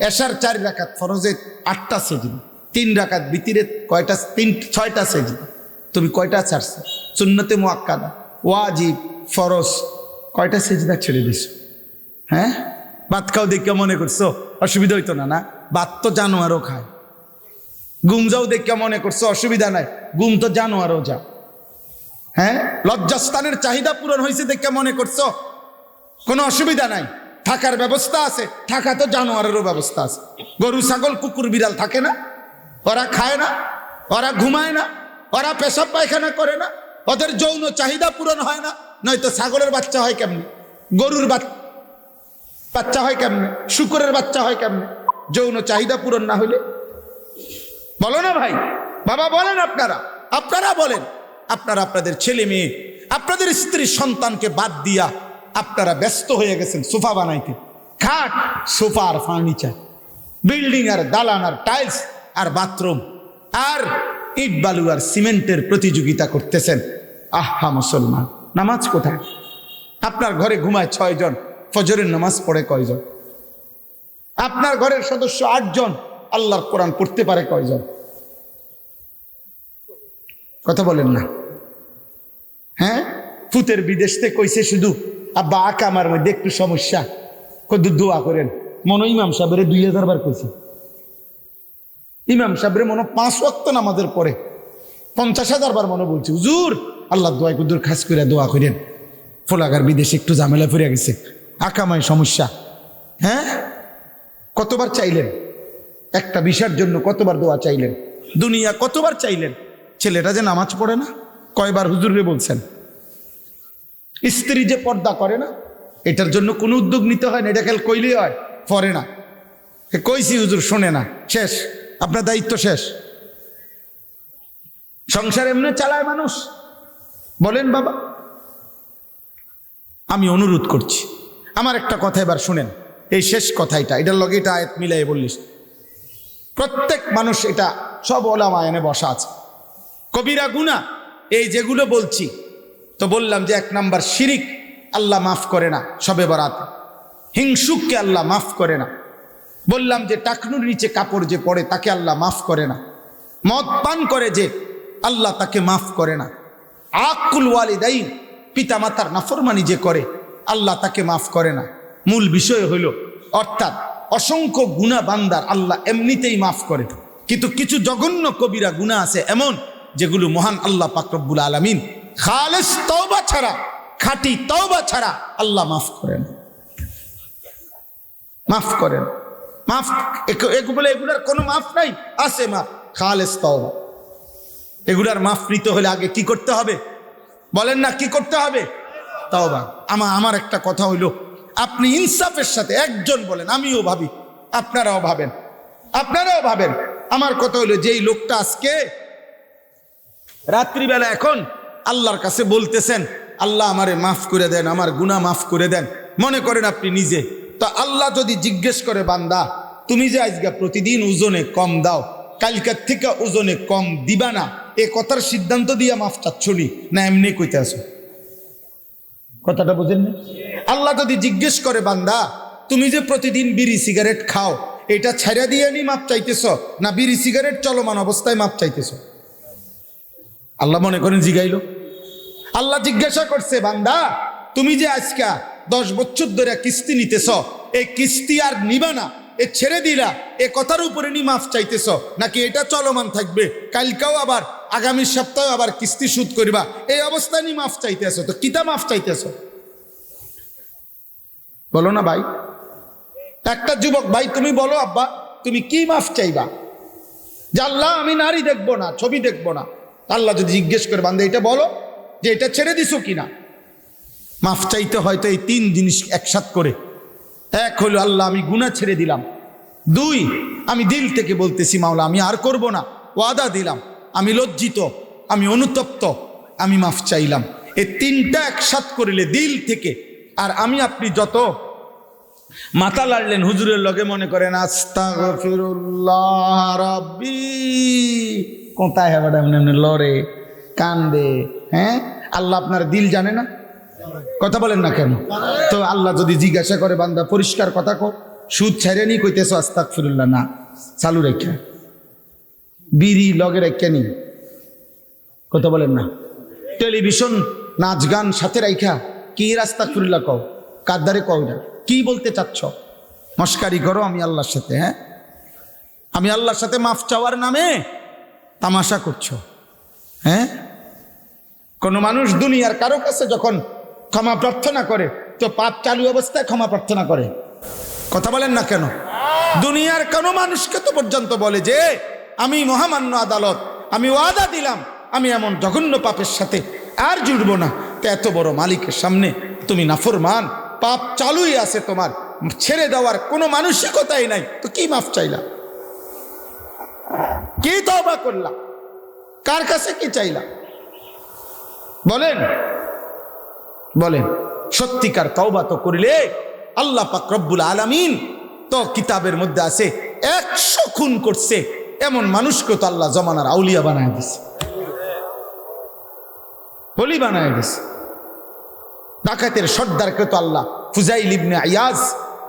এশার 4 রাকাত ফরজে 8টা সেজদা, 3 রাকাত বিতিরে কয়টা? 6টা সেজদা। তুমি কয়টা ছাড়ছো? সুন্নতে মুআক্কাদা, ওয়াজিব, ফরজ, কয়টা সেজদা ছেড়ে দিছো? হ্যাঁ, ভাত খাও দেখে মনে করছো অসুবিধা হইতো না? না, ভাত তো জানোয়ারও খায়। ঘুম যাও দেখে মনে করছো অসুবিধা নাই, ঘুম তো জানোয়ারও যা। হ্যাঁ, লজ্জাস্থানের চাহিদা পূরণ হয়েছে দেখে মনে করছো কোনো অসুবিধা নাই। থাকার ব্যবস্থা আছে, থাকা তো জানোয়ারেরও ব্যবস্থা আছে। গরু, ছাগল, কুকুর, বিড়াল থাকে না? ওরা খায় না, ওরা ঘুমায় না, ওরা পেশাব পায়খানা করে না, ওদের যৌন চাহিদা পূরণ হয় না? নয়তো ছাগলের বাচ্চা হয় কেমনে? গরুর বাচ্চা হয় কেমনে? শুকরের বাচ্চা হয় কেমনে? যৌন চাহিদা পূরণ না হইলে? বলো না ভাই, বাবা বলেন, আপনারা বলেন। আপনারা আপনাদের ছেলে মেয়ে, আপনাদের স্ত্রী সন্তানকে বাদ দিয়া আপনারা ব্যস্ত হয়ে গেছেন সোফা বানাইতে। খাট, সোফা আর ফার্নিচার, বিল্ডিং আর দালান আর টাইলস আর বাথরুম আর ইট বালু আর সিমেন্টের প্রতিযোগিতা করতেছেন। আহা মুসলমান, নামাজ কোথায়? আপনার ঘরে ঘুমায় 6 জন, ফজরের নামাজ পড়ে কয়জন? আপনার ঘরের সদস্য 8 জন, আল্লাহর কোরআন পড়তে পারে কয়জন? কথা বলেন না। হ্যাঁ, ফুতের বিদেশ থেকে কইছে শুধু আব্বা আকামার মধ্যে একটু সমস্যা, কত দোয়া করেন। মনো ইমাম সাহেবের 2000 বার কইছে। ইমাম সাহেবের মনো 5 ওয়াক্ত নামাজের পরে 50,000 বার মনে বলছে, হুজুর আল্লাহ দোয়া কুদুর খাস করে দোয়া করেন, ফোলাগার বিদেশে একটু ঝামেলা পড়ে গেছে, আকামায় সমস্যা। হ্যাঁ, কতবার চাইলেন? একটা বিষয়ের জন্য কতবার দোয়া চাইলেন? দুনিয়া কতবার চাইলেন? ছেলেটা যে নামাজ পড়ে না, কয়বার হুজুরে বলছেন? স্ত্রী যে পর্দা করে না, এটার জন্য কোনো উদ্যোগ নিতে হয় না, এটা খেল কইলেই হয়, পড়ে না। কইছি হুজুর শোনে না, শেষ, আপনার দায়িত্ব শেষ। সংসার এমনি চালায় মানুষ, বলেন বাবা। আমি অনুরোধ করছি, আমার একটা কথা এবার শুনেন, এই শেষ কথাটা, এটার লগে এটা আয়াত মিলাই বললিস। প্রত্যেক মানুষ, এটা সব ওলামা এনে বসা আছে। কবিরা গুনাহ এই যেগুলো বলছি, তো বললাম যে 1 নাম্বার শিরিক, আল্লাহ মাফ করে না শবে বরাত। হিংসুককে আল্লাহ মাফ করে না। বললাম যে টাকনুর নিচে কাপড় যে পড়ে তাকে আল্লাহ মাফ করে না। মদ পান করে যে, আল্লাহ তাকে মাফ করে না। আকুল ওয়ালিদাইন, পিতা মাতার নাফরমানি যে করে, আল্লাহ তাকে মাফ করে না। মূল বিষয় হইল, অর্থাৎ অসংখ্য গুনাহ বান্দার আল্লাহ এমনিতেই মাফ করে, কিন্তু কিছু জঘন্য কবিরা গুনাহ আছে এমন, যেগুলো মহান আল্লাহ পাক রব্বুল আলামিন খালেস তওবা ছাড়া, খাঁটি তওবা ছাড়া আল্লাহ মাফ করেন। মাফ করেন, মাফ বলে এগুলার কোনো মাফ নাই, আছে মাফ, খালেস তওবা। এগুলার মাফ নিতে হলে আগে কি করতে হবে? বলেন না, কি করতে হবে? তওবা। আমার একটা কথা হইল, আপনি ইনসাফের সাথে একজন বলেন, আমিও ভাবি, আপনারাও ভাবেন, আপনারাও ভাবেন। আমার কথা হইল, যেই লোকটা আজকে রাত্রিবেলা এখন আল্লাহর কাছে বলতেছেন, আল্লাহ আমারে মাফ করে দেন, আমার গুনাহ মাফ করে দেন, মনে করেন আপনি নিজে, তো আল্লাহ যদি জিজ্ঞেস করে, বান্দা তুমি যে আজকে প্রতিদিন ওজনে কম দাও, কালকার থেকে ওজনে কম দিবা না, এ কথার সিদ্ধান্ত দিয়া মাফ চাচ্ছনি না এমনি কইতে আসো? কথাটা বুঝেন না? আল্লাহ যদি জিজ্ঞেস করে, বান্দা তুমি যে প্রতিদিন বিড়ি সিগারেট খাও, এটা ছাড়া দিয়ে নি মাপ চাইতেছ, না বিড়ি সিগারেট চলমান অবস্থায় মাপ চাইতেছ? আল্লাহ মনে করেন জিগাইল। আল্লাহ জিজ্ঞাসা করছে, বান্দা তুমি যে আজকা 10 বছর ধরে কিস্তি নিতেছ, এই কিস্তি আর নিবা না, এ ছেড়ে দিলা, এ কথার উপরে নি মাফ চাইতেছ, নাকি এটা চলমান থাকবে, কালকেও আবার আগামী সপ্তাহে আবার কিস্তি সুদ করিবা, এই অবস্থায় নি মাফ চাইতেছ? তো কিতা মাফ চাইতেছ? বলো না ভাই। একটা যুবক ভাই, তুমি বলো আব্বা, তুমি কি মাফ চাইবা? যে আল্লাহ আমি নারী দেখবো না, ছবি দেখবো না। আল্লাহ যদি জিজ্ঞেস করে, বান্দা এটা বলো যে এটা ছেড়ে দিছো কিনা। মাফ চাইতে হয়তো এই 3 জিনিস একসাথ করে। 1 হলো, আল্লাহ আমি গুনাহ ছেড়ে দিলাম। 2, আমি দিল থেকে বলতেছি, মাওলা আমি আর করব না, ওয়াদা দিলাম, আমি লজ্জিত, আমি অনুতপ্ত, আমি মাফ চাইলাম। এই 3টা একসাথ করলে দিল থেকে, আর আমি আপনি যত মাথা লাড়লেন হুজুরের লগে, মনে করেন আস্তাগফিরুল্লাহ রাব্বি, কোথায় হবে এমনি লড়ে কান্দে। হ্যাঁ, আল্লাহ আপনার দিল জানে না? কথা বলেন না কেন? তো আল্লাহ যদি জিজ্ঞাসা করে, বান্দা পরিষ্কার কথা কো, সুদ ছেড়ে নি কইতেছো আস্তাগফিরুল্লাহ, না চালু রেখে, বিড়ি লগে রেখে নি, কথা বলেন না, টেলিভিশন নাচ গান সাথে রাইখা কি আস্তাগফিরুল্লাহ কও? কাদ্দারে কও না, কি বলতে চাচ্ছ? মস্কারি করো আমি আল্লাহর সাথে? হ্যাঁ, আমি আল্লাহর সাথে মাফ চাওয়ার নামে তামাশা করছো? হ্যাঁ, কোন মানুষ দুনিয়ার কারো কাছে যখন ক্ষমা প্রার্থনা করে, তো পাপ চালু অবস্থায় ক্ষমা প্রার্থনা করে? কথা বলেন না কেন? দুনিয়ার কোন মানুষকে তো পর্যন্ত বলে যে আমি মহামান্য আদালত, আমি ওয়াদা দিলাম আমি এমন জঘন্য পাপের সাথে আর জুড়বো না। তো এত বড় মালিকের সামনে তুমি নাফরমান, পাপ চালুই আছে, তোমার ছেড়ে দেওয়ার কোনো মানসিকতাই নাই, তো কি মাফ চাইলা? কি তওবা করলা? কার কাছে কি চাইলা? বলেন বলেন। সত্যিকার তওবা তো করিলে আল্লাহ পাক রব্বুল আলামিন তো কিতাবের মধ্যে আছে, 100 খুন করছে এমন মানুষকে তো আল্লাহ জমানার আউলিয়া বানায় দিছে, ওলি বানায় দিছে। ডাকাতের সর্দারকে তো আল্লাহ, ফুজাইল ইবনে আয়াজ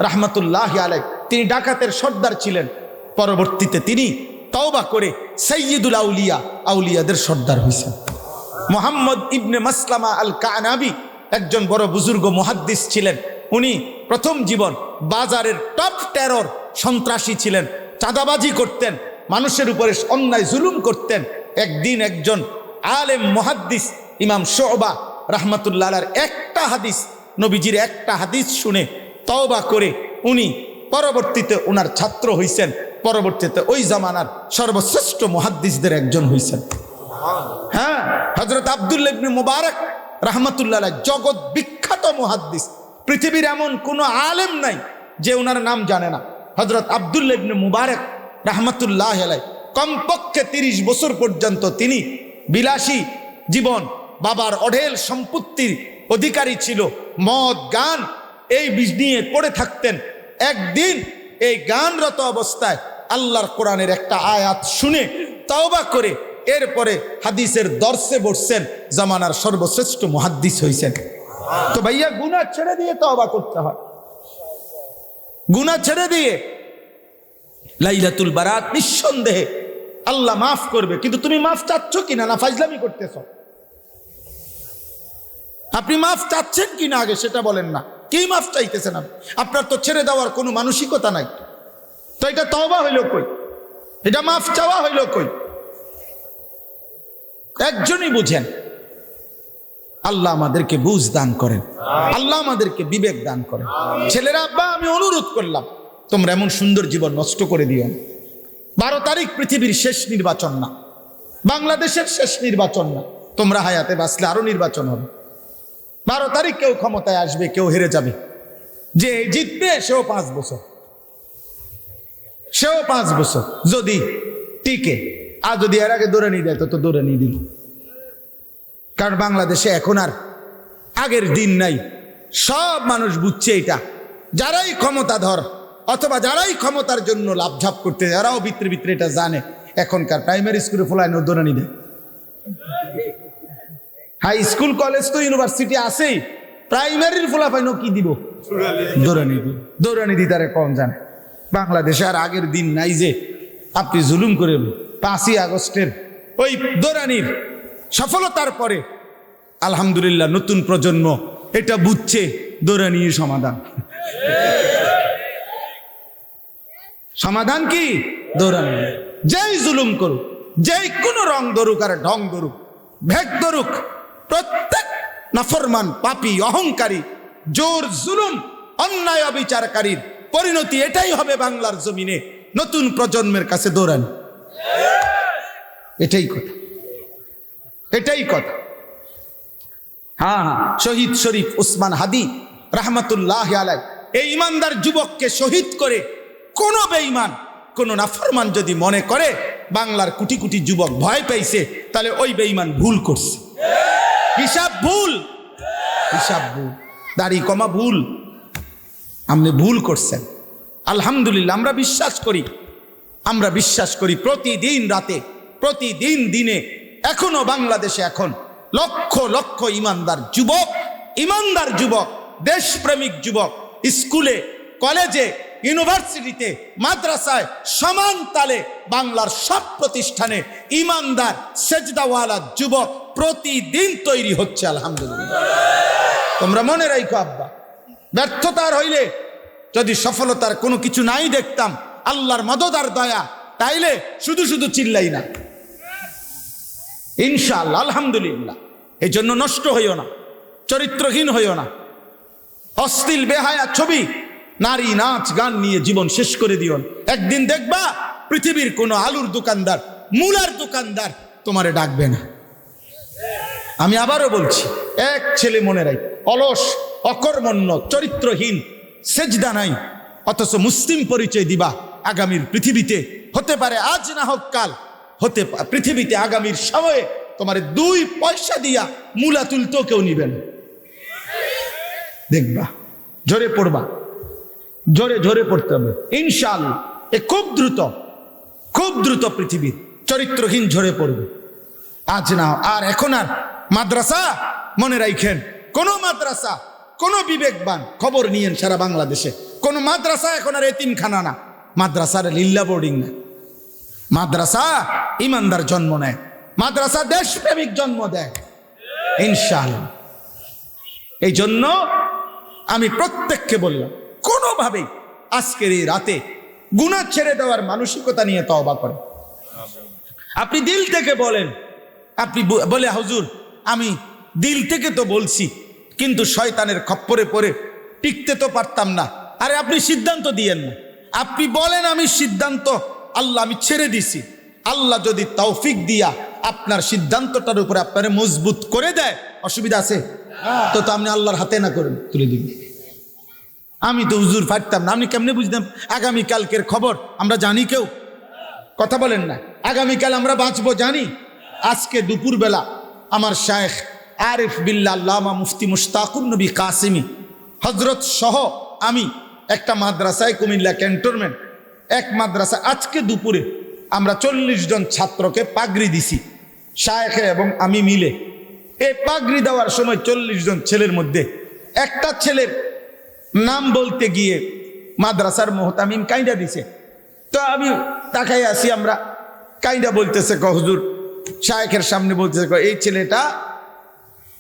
রাহমাতুল্লাহি আলাইহি, তিনি ডাকাতের সর্দার ছিলেন, পরবর্তীতে তিনি তওবা করে সাইয়্যিদুল আউলিয়া, আউলিয়াদের সর্দার হয়েছেন। মুহাম্মদ ইবনে মাসলামা আল কানাবি একজন বড় বুজুর্গ মুহাদ্দিস ছিলেন। উনি প্রথম জীবন বাজারের টপ টেরর সন্ত্রাসী ছিলেন, চাঁদাবাজি করতেন, মানুষের উপরে অন্যায় জুলুম করতেন। একদিন একজন আলেম মুহাদ্দিস ইমাম শুবা রাহমাতুল্লাহ আলাইহির একটা হাদিস, নবীজির একটা হাদিস শুনে তওবা করে উনি পরবর্তীতে ওনার ছাত্র হইছেন, পরবর্তীতে ওই জামানার সর্বশ্রেষ্ঠ মুহাদ্দিসদের একজন হইছেন। হ্যাঁ, হযরত আব্দুল্লাহ ইবনে মুবারক রাহমাতুল্লাহ আলাইহি জগৎ বিখ্যাত মুহাদ্দিস, পৃথিবীর এমন কোনো আলেম নাই যে ওনার নাম জানে না। হযরত আব্দুল্লাহ ইবনে মুবারক রাহমাতুল্লাহ আলাইহি কমপক্ষে 30 বছর পর্যন্ত তিনি বিলাসী জীবন, বাবার অঢেল সম্পত্তির অধিকারী ছিল, মদ গান এই বিষ নিয়ে পড়ে থাকতেন। একদিন এই গানরত অবস্থায় আল্লাহর কোরআনের একটা আয়াত শুনে তওবা করে এরপরে হাদিসের দর্শে বসছেন, জামানার সর্বশ্রেষ্ঠ মুহাদ্দিস হইছেন। তো ভাইয়া গুনাহ ছেড়ে দিয়ে তওবা করতে হয়, গুনাহ ছেড়ে দিয়ে। লাইলাতুল বারাত নিঃসন্দেহে আল্লাহ মাফ করবে, কিন্তু তুমি মাফ চাচ্ছ কিনা, না ফাজলামি করতেছ? আপনি মাফ চাচ্ছেন কিনা আগে সেটা বলেন না। কি মাফ চাইতেছেন আপনি? আপনার তো ছেড়ে দেওয়ার কোনো মানসিকতা নাই, তো এটা তওবা হইল কই? এটা মাফ চাওয়া হইল কই? একজনই বুঝেন। আল্লাহ আমাদেরকে বুঝ দান করেন, আল্লাহ আমাদেরকে বিবেক দান করেন। ছেলেরা, আব্বা আমি অনুরোধ করলাম, তোমরা এমন সুন্দর জীবন নষ্ট করে দিও না। 12 তারিখ পৃথিবীর শেষ নির্বাচন না, বাংলাদেশের শেষ নির্বাচন না, তোমরা হায়াতে বাঁচলে আরো নির্বাচন হবে। 12 তারিখ কেউ ক্ষমতায় আসবে, কেউ হেরে যাবে। যে জিতবে সেও 5 বছর, সেও 5 বছর যদি টিকে। আর যদি এর আগে দৌড়ে নিয়ে দেয় তো দৌড়ে নিয়ে দিল। কারণ বাংলাদেশে এখন আর আগের দিন নাই, সব মানুষ বুঝছে এটা। যারাই ক্ষমতাধর অথবা যারাই ক্ষমতার জন্য লাভঝাপ করতে, যারাও ভিতরে ভিতরে এটা জানে। এখনকার প্রাইমারি স্কুলে ফলায় দৌড়ে নিয়ে দেয়, হাই স্কুল কলেজ তো ইউনিভার্সিটি আছেই, প্রাইমারির ফলাফাইনও কি দিব? দৌড়ানি দিব। দৌড়ানি দি তারা কম জানে। বাংলাদেশে আর আগের দিন নাই যে আপনি জুলুম করে 5ই আগস্টের ওই দৌড়ানির সফলতার পরে আলহামদুলিল্লাহ নতুন প্রজন্ম এটা বুঝছে দৌড়ানি সমাধান। সমাধান কি? দৌড়ানি। যেই জুলুম করুক, যেই কোনো রং ধরুক আর ঢং ধরুক, ভেদ ধরুক, প্রত্যেক নাফরমান, পাপী, অহংকারী, জোর জুলুম, অন্যায় অবিচারকারীর পরিণতি এটাই হবে বাংলার জমিনে নতুন প্রজন্মের কাছে দৌড়ানি। এটাই কথা, এটাই কথা। হ্যাঁ হ্যাঁ, শহীদ শরীফ ওসমান হাদি রাহমাতুল্লাহ আলাইহি এই ইমানদার যুবককে শহীদ করে কোন বেঈমান, কোন নাফরমান যদি মনে করে বাংলার কোটি কোটি যুবক ভয় পাইছে, তাহলে ওই বেঈমান ভুল করছে। হিসাব ভুল, হিসাব ভুল, দাড়ি কমা ভুল, আপনি ভুল করছেন। আলহামদুলিল্লাহ আমরা বিশ্বাস করি, আমরা বিশ্বাস করি প্রতিদিন রাতে, প্রতিদিন দিনে এখনো বাংলাদেশে এখন লক্ষ লক্ষ ইমানদার যুবক, ইমানদার যুবক, দেশপ্রেমিক যুবক স্কুলে, কলেজে, ইউনিভার্সিটিতে, মাদ্রাসায় সমান তালে বাংলার সব প্রতিষ্ঠানে ইমানদার সেজদাওয়ালা যুবক প্রতিদিন তৈরি হচ্ছে। আলহামদুলিল্লাহ। তোমরা মনে রাখো আব্বা, ব্যর্থতার হইলে যদি সফলতার কোনো কিছু নাই দেখতাম, আল্লাহর মদদ আর দয়া, তাইলে শুধু শুধু চিল্লাই না। ইনশাআল্লাহ, আলহামদুলিল্লাহ। এই জন্য নষ্ট হইও না, চরিত্রহীন হইও না, অশ্লীল বেহায়া ছবি, নারী, নাচ, গান নিয়ে জীবন শেষ করে দিও না। একদিন দেখবা পৃথিবীর কোনো আলুর দোকানদার, মূলার দোকানদার তোমারে ডাকবে না। আমি আবারও বলছি, এক ছেলে মনে রাখ, অলস, অকর্মণ্য, চরিত্রহীন, সেজদা নাই, অথচ মুসলিম পরিচয় দিবা। আগামীর পৃথিবীতে হতে পারে আজ না হোক কাল, হতে পৃথিবীতে আগামীর সময়ে তোমার 2 পয়সা দিয়া মূলা তুলতেও কেউ নিবেন। দেখবা জোরে পড়বা, জোরে জোরে পড়তে হবে ইনশাআল্লাহ। খুব দ্রুত পৃথিবীর চরিত্রহীন ঝরে পড়বে। আজ না আর এখন আর মাদ্রাসা, মনে রাখেন, কোন মাদ্রাসা, কোন বিবেকবান খবর নিয়েন সারা বাংলাদেশে, কোন মাদ্রাসা এখন আর এতিমখানা না, মাদ্রাসার লিল্লা বোর্ডিং না। মাদ্রাসা ইমানদার জন্ম নেয়, মাদ্রাসা দেশপ্রেমিক জন্ম দেয় ইনশাআল্লাহ। এই জন্য আমি প্রত্যেককে বললাম, কোনোভাবেই আজকের এই রাতে গুনাহ ছেড়ে দেওয়ার মানসিকতা নিয়ে তওবা করেন। আপনি দিল থেকে বলেন, আপনি বলে হুজুর আমি দিল থেকে তো বলছি, কিন্তু শয়তানের খপ্পরে পড়ে টিকতে তো পারতাম না। আরে আপনি সিদ্ধান্ত দিয়েন না, আপনি বলেন আমি সিদ্ধান্ত, আল্লাহ আমি ছেড়ে দিছি। আল্লাহ যদি তৌফিক দিয়া আপনার সিদ্ধান্তটার উপরে আপনারে মজবুত করে দেয়, অসুবিধা আছে? তো আপনি আল্লাহর হাতে না করেন, তুলে দিবেন। আমি তো হুজুর পারতাম না, আপনি কেমনে বুঝতাম আগামীকালকের খবর? আমরা জানি কেউ? কথা বলেন না। আগামীকাল আমরা বাঁচবো জানি? আজকে দুপুরবেলা আমার শায়েখ আরিফ বিল্লাহ আল্লামা মুফতি মুশতাকুর নবী কাসিমি হজরত সহ আমি একটা মাদ্রাসায়, কুমিল্লা ক্যান্টনমেন্ট এক মাদ্রাসা, আজকে দুপুরে আমরা 40 জন ছাত্রকে পাগড়ি দিছি, শায়েখে এবং আমি মিলে। এই পাগড়ি দেওয়ার সময় 40 জন ছেলের মধ্যে একটা ছেলের নাম বলতে গিয়ে মাদ্রাসার মোহতামিম কাইন্দা দিছে। তো আমি তাকাই আছি, আমরা কাইন্দা বলতেছে হুজুর, শায়েখের সামনে বলতেছে এই ছেলেটা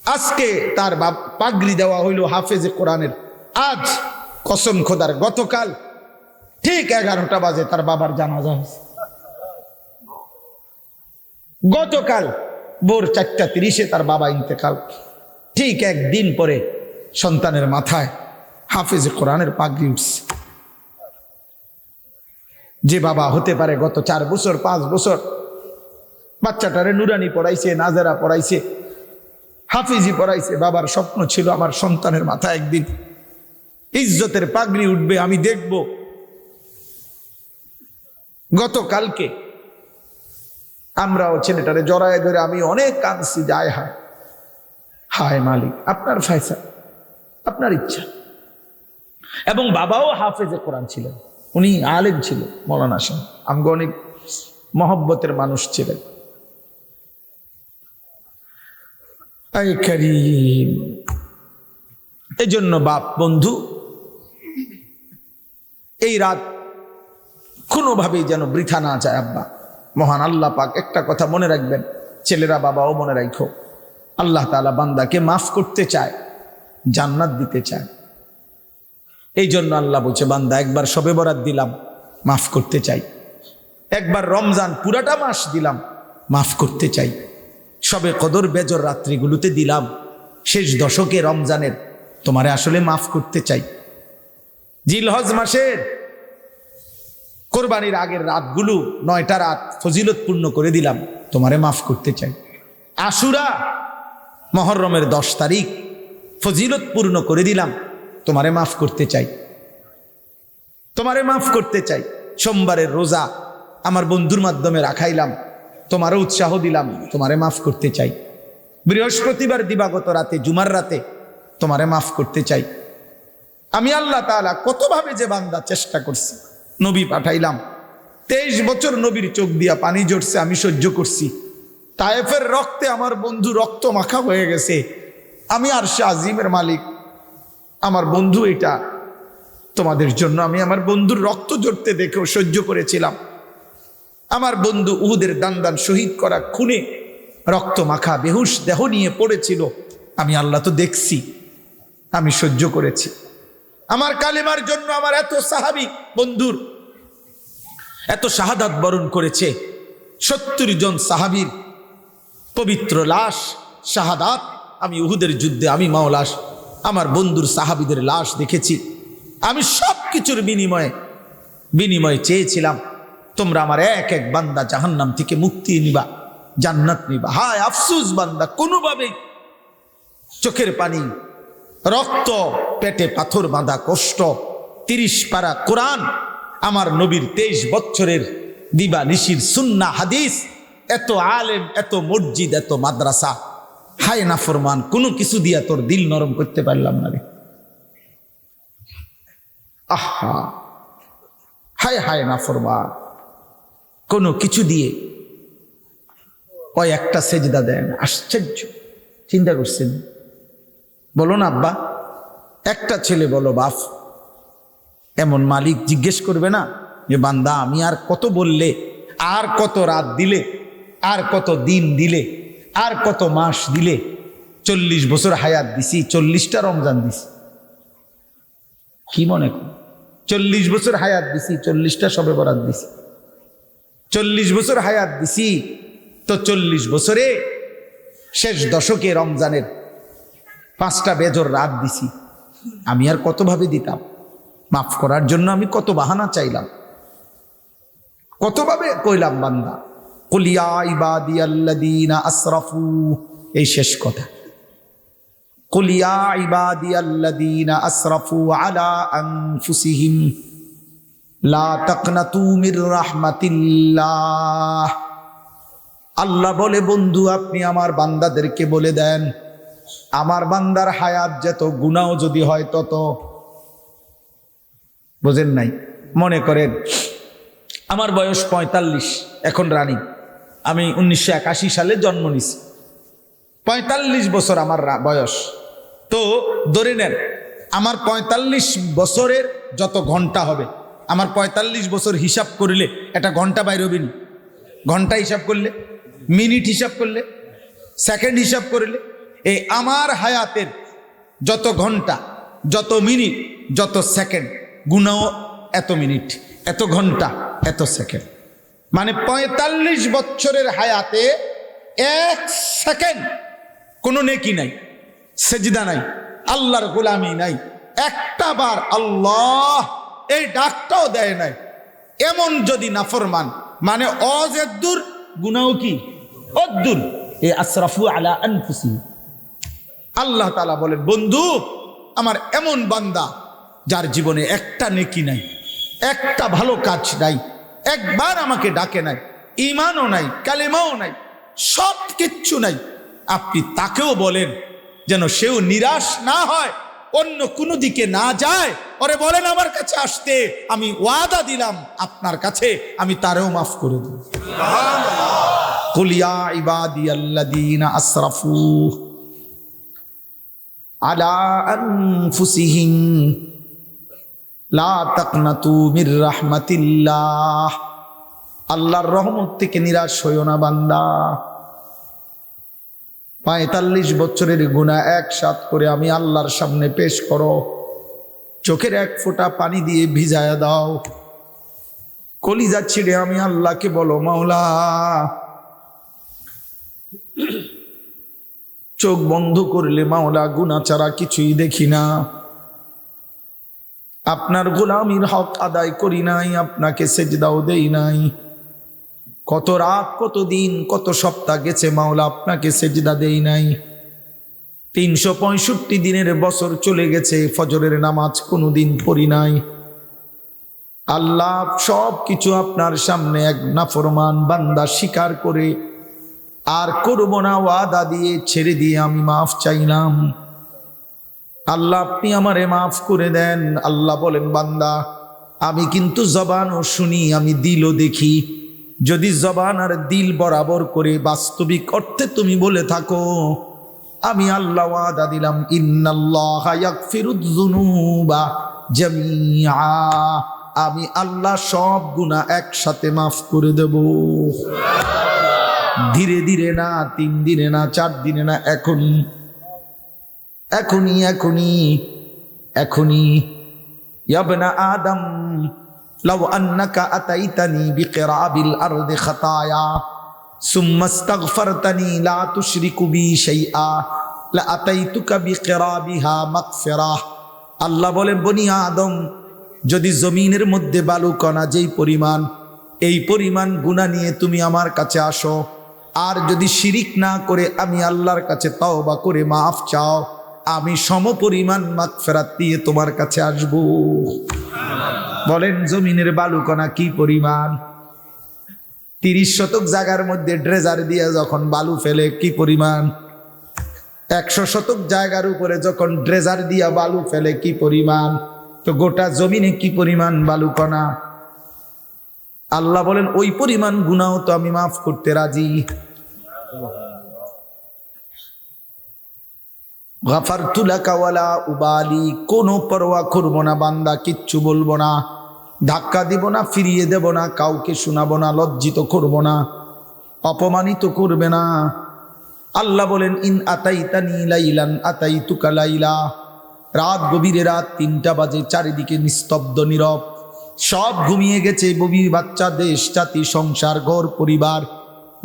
আজকে তার পাগড়ি দেওয়া হইল হাফেজে কোরআনের। আজ কসম খোদার গতকাল ঠিক 11টা বাজে তার বাবার জানাজা হয়েছে। গতকাল ভোর 4:30 তার বাবা ইন্তেকাল। ঠিক একদিন পরে সন্তানের মাথায় হাফেজে কোরআনের পাগড়ি উঠছে। যে বাবা হতে পারে গত 4 বছর 5 বছর বাচ্চাটারে নুরানি পড়াইছে, নাজেরা পড়াইছে, হাফিজি পড়াইছে, বাবার স্বপ্ন ছিল আমার সন্তানের মাথায় একদিন ইজ্জতের পাগড়ি উঠবে, আমি দেখব। গতকালকে আমরাও ছেলেটারে জড়ায় ধরে আমি অনেক কাঁদছি, যায় হায় হায় মালিক, আপনার ফয়সালা, আপনার ইচ্ছা। এবং বাবাও হাফেজে কোরআন ছিলেন, উনি আলেম ছিল, মৌলানা সাহেব, আমগো অনেক মহব্বতের মানুষ ছিলেন। আয় করিম, এই জন্য বাপ বন্ধু, এই রাত কোনোভাবেই যেন বৃথা না যায়। আব্বা মহান আল্লাহ পাক একটা কথা মনে রাখবেন, ছেলেরা বাবাও মনে রাখো, আল্লাহ তাআলা বান্দাকে মাফ করতে চায়, জান্নাত দিতে চায়। এই জন্য আল্লাহ বলছে, বান্দা একবার শবে বরাত দিলাম, মাফ করতে চাই। একবার রমজান পুরাটা মাস দিলাম, মাফ করতে চাই। শবে কদর বেজর রাত্রিগুলোতে দিলাম, শেষ দশকে রমজানের, তোমারে আসলে মাফ করতে চাই। জিলহজ মাসের কোরবানির আগের রাতগুলো 9টা রাত ফজিলতপূর্ণ করে দিলাম, তোমারে মাফ করতে চাই। আশুরা মুহররমের 10 তারিখ ফজিলতপূর্ণ করে দিলাম, তোমারে মাফ করতে চাই, তোমারে মাফ করতে চাই। সোমবারের রোজা আমার বন্ধুর মাধ্যমে রাখাইলাম, তোমারও উৎসাহ দিলাম, তোমারে মাফ করতে চাই। বৃহস্পতিবার দিবাগত রাতে, জুমার রাতে তোমারে মাফ করতে চাই। আমি আল্লাহ তাআলা কতভাবে যে বান্দা চেষ্টা করছি, নবী পাঠাইলাম, 23 বছর নবীর চোখ দিয়া পানি ঝরছে, আমি সহ্য করছি। তায়েফের রক্তে আমার বন্ধু রক্ত মাখা হয়ে গেছে, আমি আরশে আজিমের মালিক, আমার বন্ধু এটা তোমাদের জন্য। আমি আমার বন্ধুর রক্ত ঝরতে দেখেও সহ্য করেছিলাম। আমার বন্ধু উহুদের দান শহীদ করা খুনে রক্ত মাখা বেহুশ দেহ নিয়ে পড়েছিল, আমি আল্লাহ তো দেখছি, আমি সহ্য করেছি। আমার কালেমার জন্য আমার এত সাহাবী বন্ধুর এত শাহাদাত বরণ করেছে। 70 জন সাহাবীর পবিত্র লাশ শাহাদাত আমি উহুদের যুদ্ধে, আমি মাওলাস আমার বন্ধুর সাহাবীদের লাশ দেখেছি। আমি সব কিছুর বিনিময়ে চেয়েছিলাম, তোমরা আমার এক এক বান্দা জাহান্নাম থেকে মুক্তি নিবা, জান্নাত নিবা। হায় আফসোস, বান্দা কোনোভাবেই চোখের পানি, রক্ত, পেটে পাথর বাঁধা কষ্ট, 30 পারা কোরআন, আমার নবীর 23 বছরের দিবা নিশির সুন্নাহ হাদিস, এত আলেম, এত মসজিদ, এত মাদ্রাসা, হায় নাফরমান, কোনো কিছু দিয়া তোর দিল নরম করতে পারলাম না রে। আহা, হায় হায় নাফরমান, কোনো কিছু দিয়ে ওই একটা সেজদা দেন। আশ্চর্য, চিন্তা করছেন? বলো না আব্বা, একটা ছেলে বলো বাপ, এমন মালিক জিজ্ঞেস করবে না যে বান্দা আমি আর কত বললে, আর কত রাত দিলে, আর কত দিন দিলে, আর কত মাস দিলে? 40 বছর হায়াত দিছি, 40টা রমজান দিছি। কি মনে কর, 40 বছর হায়াত দিছি, 40টা শবে বরাত দিছি। 40 বছর হায়াত দিছি তো 40 বছরে শেষ দশকে রমজানের 5টা বেজর রাত দিছি। আমি আর কতভাবে দিতাম? মাফ করার জন্য আমি কত বাহানা চাইলাম, কতভাবে কইলাম বান্দা কুল ইয়া ইবাদিয়াল্লাযীনা আসরাফু, এই শেষ কথা। কুল ইয়া ইবাদিয়াল্লাযীনা আসরাফু আলা আনফুসিহিম লা তাকনাতু মির রাহমাতিল্লাহ। আল্লাহ বলে, বন্ধু আপনি আমার বান্দাদেরকে বলে দেন, আমার বান্দার হায়াত যত, গুনাহ যদি হয় তত। বোঝেন নাই? মনে করেন আমার বয়স 45 এখন রানিং, আমি 1981 সালে জন্ম নিছি, 45 বছর আমার বয়স। তো ধরে নেন আমার 45 বছরের যত ঘন্টা হবে, আমার 45 বছর হিসাব করলে একটা ঘন্টা বাইর হবে নি? ঘন্টা হিসাব করলে, মিনিট হিসাব করলে, সেকেন্ড হিসাব করলে, এই আমার হায়াতের যত ঘন্টা, যত মিনিট, যত সেকেন্ড, গুনাও এত মিনিট, এত ঘন্টা, এত সেকেন্ড। মানে 45 বছরের হায়াতে 1 সেকেন্ড কোনো নেকি নাই, সেজদা নাই, আল্লাহর গোলামি নাই, একটা বার আল্লাহ এই ডাকটাও দেয় নাই। এমন যদি নাফরমান, মানে অজেদ্দুর গুনাও কি অদ্দুর, এ আসরাফু আলা আনফুসিহিম। আল্লাহ তাআলা বলেন, বন্ধু আমার এমন বান্দা যার জীবনে একটা নেকি নাই, একটা ভালো কাজ নাই, একবার আমাকে ডাকে নাই, ঈমানও নাই, কালেমাও নাই, সব কিচ্ছু নাই, আপনি তাকেও বলেন যেন সেও নিরাশ না হয়, অন্য কোনো দিকে না যায়। ওরে বলেন আমার কাছে আসতে, আমি ওয়াদা দিলাম আপনার কাছে আমি তারেও মাফ করে দেব। কুল ইয়া ইবাদিয়াল্লাযীনা আসরাফু আলা আনফুসিহিম লা তাকনাতু মির রাহমাতিল্লাহ। আল্লাহর রহমত থেকে নিরাশ হইও না বান্দা। 45 বছরের গুনাহ একসাথ করে আমি আল্লাহর সামনে পেশ করো, চোখের এক ফোঁটা পানি দিয়ে ভিজায়া দাও, কলিজা ছিঁড়ে আমি আল্লাহকে বলো, মাওলা চোখ বন্ধ করলে মাওলা গুনাহ ছাড়া কিছুই দেখি না, আপনার গোলামির হক আদায় করি নাই, আপনাকে সেজদাও দেই নাই, কত রাত, কত দিন, কত সপ্তাহ গেছে মাওলা আপনাকে সেজদা দেই নাই, 365 দিনের বছর চলে গেছে, ফজরের নামাজ কোনোদিন পড়ি নাই। আল্লাহ সব কিছু আপনার সামনে এক নাফরমান বান্দা স্বীকার করে আর করব না ওয়াদা দিয়ে ছেড়ে দিয়ে আমি মাফ চাইলাম। আল্লাহ আপনি আমারে মাফ করে দেন। আল্লাহ বলেন, বান্দা আমি কিন্তু জবানও শুনি, আমি দিলও দেখি। যদি জবান আর দিল বরাবর করে বাস্তবিক অর্থে তুমি বলে থাকো, আমি আল্লাহ ওয়াদা দিলাম, ইন্নাল্লাহা ইয়াগফিরুয যুনুবা জামিআ, আমি আল্লাহ সব গুনাহ একসাথে মাফ করে দেব। ধীরে ধীরে না, 3 দিনে না, 4 দিনে না, এখনই এখনই এখনই এখনই। ইয়া ইবনা আদম লাউ আন্নাকা আতাইতানি বিকিরাবিল আরদি খাতায়া সুম্মা ইস্তাগফারতানি লা তুশরিকু বি শাইআ লা আতাইতুকা বিকিরাবিহা মাগফিরাহ। আল্লাহ বলেন, বনি আদম যদি জমিনের মধ্যে বালুকণা যেই পরিমাণ, এই পরিমাণ গুনাহ নিয়ে তুমি আমার কাছে আসো, আর যদি শিরিক না করে আমি আল্লাহর কাছে তওবা করে মাফ চাও, আমি সমপরিমাণ মাগফিরাত দিয়ে তোমার কাছে আসব। বলেন জমিনের বালুকণা কি পরিমাণ? 30 শতক জায়গার মধ্যে ড্রেজার দিয়ে যখন বালু ফেলে কি পরিমাণ? 100 শতক জায়গার উপরে যখন ড্রেজার দিয়া বালু ফেলে কি পরিমাণ? তো গোটা জমিনে কি পরিমাণ বালুকণা? আল্লাহ বলেন ওই পরিমাণ গুনাহ তো আমি মাফ করতে রাজি। গাফারতু লাকা ওয়ালা উবালি, কোনো পরোয়া করব না বান্দা, কিচ্ছু বলবো না, ধাক্কা দিব না, ফিরিয়ে দেব না, কাউকে শোনাবো না, লজ্জিত করব না, অপমানিত করবে না। আল্লাহ বলেন ইন আতাইতানি লাইলান আতাইতুকা লাইলা, রাত গভীরে, রাত ৩টা বাজে, চারিদিকে নিস্তব্ধ নীরব, সব ঘুমিয়ে গেছে, ববি বাচ্চা, দেশ জাতি সংসার ঘর পরিবার,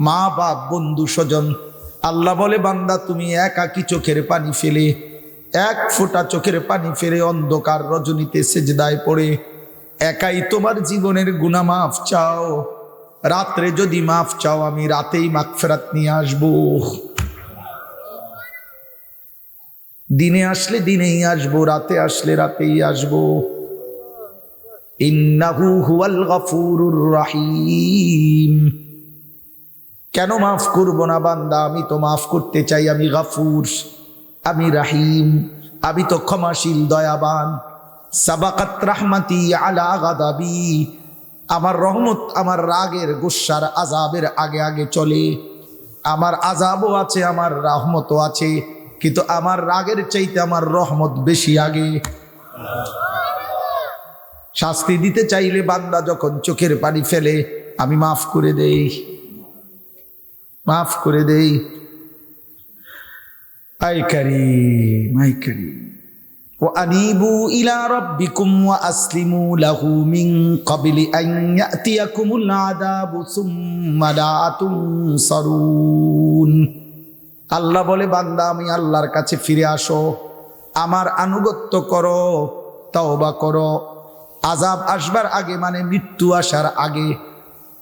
মা বাপ বন্ধু স্বজন। আল্লাহ বলে বান্দা তুমি একাকী চোখের পানি ফেলে, এক ফোঁটা চোখের পানি ফেলে অন্ধকার রজনীতে সেজদায় পড়ে একাই তোমার জীবনের গুনাহ মাফ চাও। রাত্রে যদি মাফ চাও আমি রাতেই মাগফিরাত নিয়ে আসবো, দিনে আসলে দিনেই আসবো, রাতে আসলে রাতেই আসবো। ইন্নাহু হুয়াল গফুরুর রহিম। কেন মাফ করব না বান্দা? আমি তো মাফ করতে চাই, আমি গফুর, আমি রাহিম, আমি তো ক্ষমাশীল দয়াবান। সাবাকাত রাহমাতি আলা গাদাবি, আমার রহমত আমার রাগের গুসার আযাবের আগে আগে চলে। আমার আযাবও আছে, আমার রহমতও আছে, কিন্তু আমার রাগের চাইতে আমার রহমত বেশি আগে। শাস্তি দিতে চাইলে বান্দা যখন চোখের পানি ফেলে আমি মাফ করে দেই, মাফ করে দেই। আই কারীম, আই কারীম। ওয়া আনিবু ইলা রাব্বিকুম ওয়া আসলিমু লাহু মিন ক্বাবলি আন ইয়াতিয়াকুমুল আযাবু সুম্মা লা তুনসারুন। আল্লাহ বলে বান্দা আমি আল্লাহর কাছে ফিরে আসো, আমার আনুগত্য করো, তওবা করো। আযাব আসবার আগে মানে মৃত্যু আসার আগে,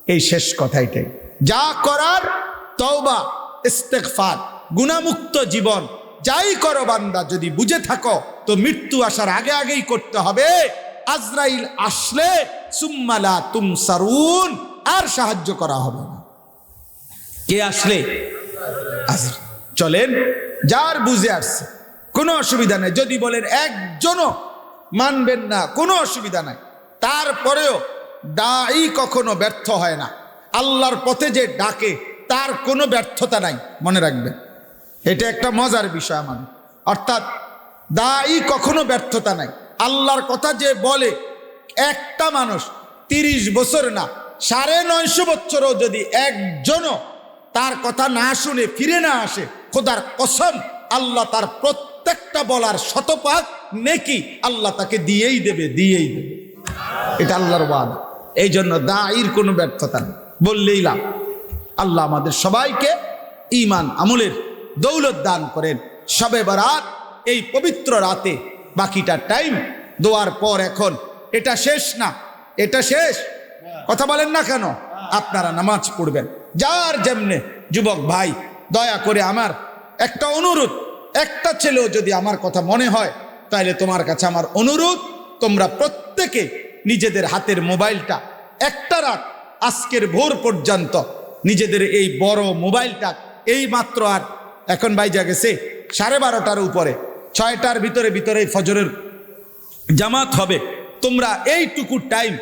এই শেষ কথাইটাই। যা করার তওবা, ইস্তেগফার, গুনাহমুক্ত জীবন, যাই করো বান্দা যদি বুঝে থাকো তো মৃত্যু আসার আগে আগেই করতে হবে। আজরাইল আসলে সুম্মা লা তুনসারুন, আর সাহায্য করা হবে না। কে আসলে? চলেন, যার বুঝে আসছে কোনো অসুবিধা নেই। যদি বলেন একজনও মানবেন না, কোনো অসুবিধা নাই। তারপরেও দায়ী কখনো ব্যর্থ হয় না। আল্লাহর পথে যে ডাকে তার কোনো ব্যর্থতা নাই, মনে রাখবেন। এটা একটা মজার বিষয় আমাদের। অর্থাৎ দায়ী কখনো ব্যর্থতা নাই। আল্লাহর কথা যে বলে, একটা মানুষ 30 বছর না 950 বছরও যদি একজনও তার কথা না শুনে ফিরে না আসে, খোদার কসম আল্লাহ তার প্রত্যেকটা বলার শতভাগ নেকি আল্লাহ তাকে দিয়েই দেবে, দিয়েই দেবে। এটা আল্লাহর ওয়াদা। এই জন্য দায়ীর কোনো ব্যর্থতা নেই, বললেই লাভ। আল্লাহ আমাদের সবাইকে ঈমান আমলের দৌলত দান করেন। শবে বরাত এই পবিত্র রাতে বাকিটা টাইম দোয়ার পর, এখন এটা শেষ না, এটা শেষ। কথা বলেন না কেন? আপনারা নামাজ পড়বেন যার যেমনে। যুবক ভাই, দয়া করে আমার একটা অনুরোধ, একটা ছেলেও যদি আমার কথা মনে হয় তাহলে তোমার কাছে আমার অনুরোধ, তোমরা প্রত্যেকে নিজেদের হাতের মোবাইলটা একটা রাত, আজকের ভোর পর্যন্ত নিজেদের এই বড় মোবাইলটা, এই মাত্র আর এখন বাইজা গেছে 12:30টার উপরে, 6টার ভিতরে ফজরের জামাত হবে। তোমরা এইটুকু টাইম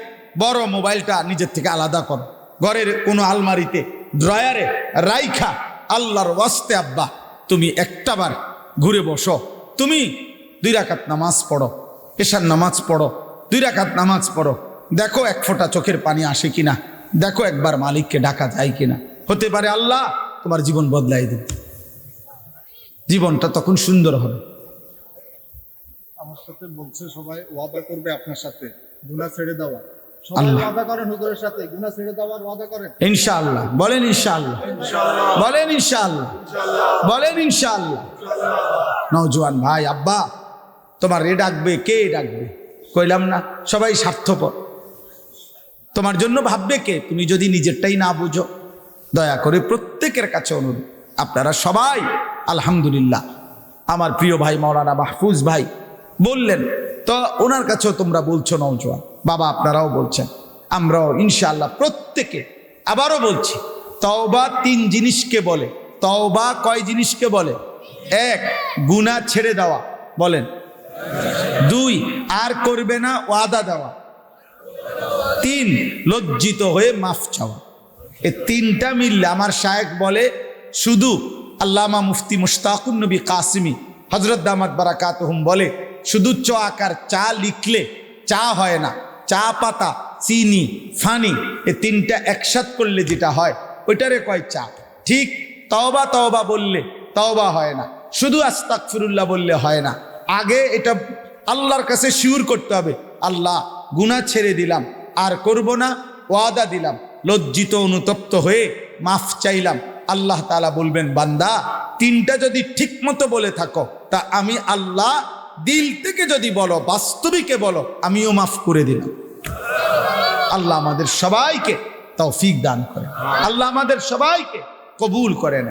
বড় মোবাইলটা নিজের থেকে আলাদা করো, ঘরের কোনো আলমারিতে ড্রয়ারে রাইখা আল্লাহর ওয়াস্তে আব্বা তুমি একটাবার ঘুরে বসো। তুমি 2 রাকাত নামাজ পড়ো, এশার নামাজ পড়ো, 2 রাকাত নামাজ পড়ো। দেখো এক ফোঁটা চোখের পানি আসে কিনা, দেখো একবার মালিককে ডাকা যায় কিনা। হতে পারে আল্লাহ তোমার জীবন বদলাই দেবে, জীবনটা তখন সুন্দর হবে। আমার সাথে বলছে সবাই ওয়াদা করবে আপনার সাথে গুনাহ ছেড়ে দেওয়া। সবাই ওয়াদা করেন হুজুরের সাথে গুনাহ ছেড়ে দেওয়ার ওয়াদা করেন ইনশাআল্লাহ। বলেন ইনশাআল্লাহ, বলেন ইনশাআল্লাহ, বলেন ইনশাআল্লাহ। নওজোয়ান ভাই, আব্বা তোমার ডাকবে, কে ডাকবে? কইলাম না, সবাই স্বার্থপর। তোমার জন্য ভাববে কে, তুমি যদি নিজেরটাই না বুঝো? দয়া করে প্রত্যেকের কাছে অনুরোধ, আপনারা সবাই আলহামদুলিল্লাহ আমার প্রিয় ভাই মাওলানা মাহফুজ ভাই বললেন, তো ওনার কাছেও তোমরা বলছো নওজোয়ান বাবা, আপনারাও বলছেন, আমরাও ইনশাআল্লাহ প্রত্যেকে। আবারও বলছি, তওবা 3 জিনিসকে বলে। তওবা কয় জিনিসকে বলে? 1, গুনাহ ছেড়ে দেওয়া, বলেন। 2, আর করবে না ওয়াদা দেওয়া। তিন, লজ্জিত হয়ে মাফ চাওয়া। এই তিনটা মিললে আমার শায়েখ বলে, শুধু আল্লামা মুফতি মুশতাকুন নবী কাসিমি হযরত দামাত বারাকাতুহুম বলে, শুধু চ আকার চা লিখলে চা হয় না। চা পাতা, চিনি, ফানি, এই তিনটা একসাথ করলে যেটা হয় ওইটারে কয় চা। ঠিক তওবা তওবা বললে তওবা হয় না, শুধু আস্তাগফিরুল্লাহ বললে হয় না। আগে এটা আল্লাহর কাছে শিওর করতে হবে, আল্লাহ গুনাহ ছেড়ে দিলাম, আর করব না, ওয়াদা দিলাম। লজ্জিত অনুতপ্ত হয়ে মাফ চাইলাম। আল্লাহ তাআলা বলবেন, বান্দা তিনটা যদি ঠিক মতো বলে থাকো, তা আমি আল্লাহ দিল থেকে যদি বলো, বাস্তবিকে বলো, আমিও মাফ করে দিলাম। আল্লাহ আমাদের সবাইকে তৌফিক দান করে, আল্লাহ আমাদের সবাইকে কবুল করেন।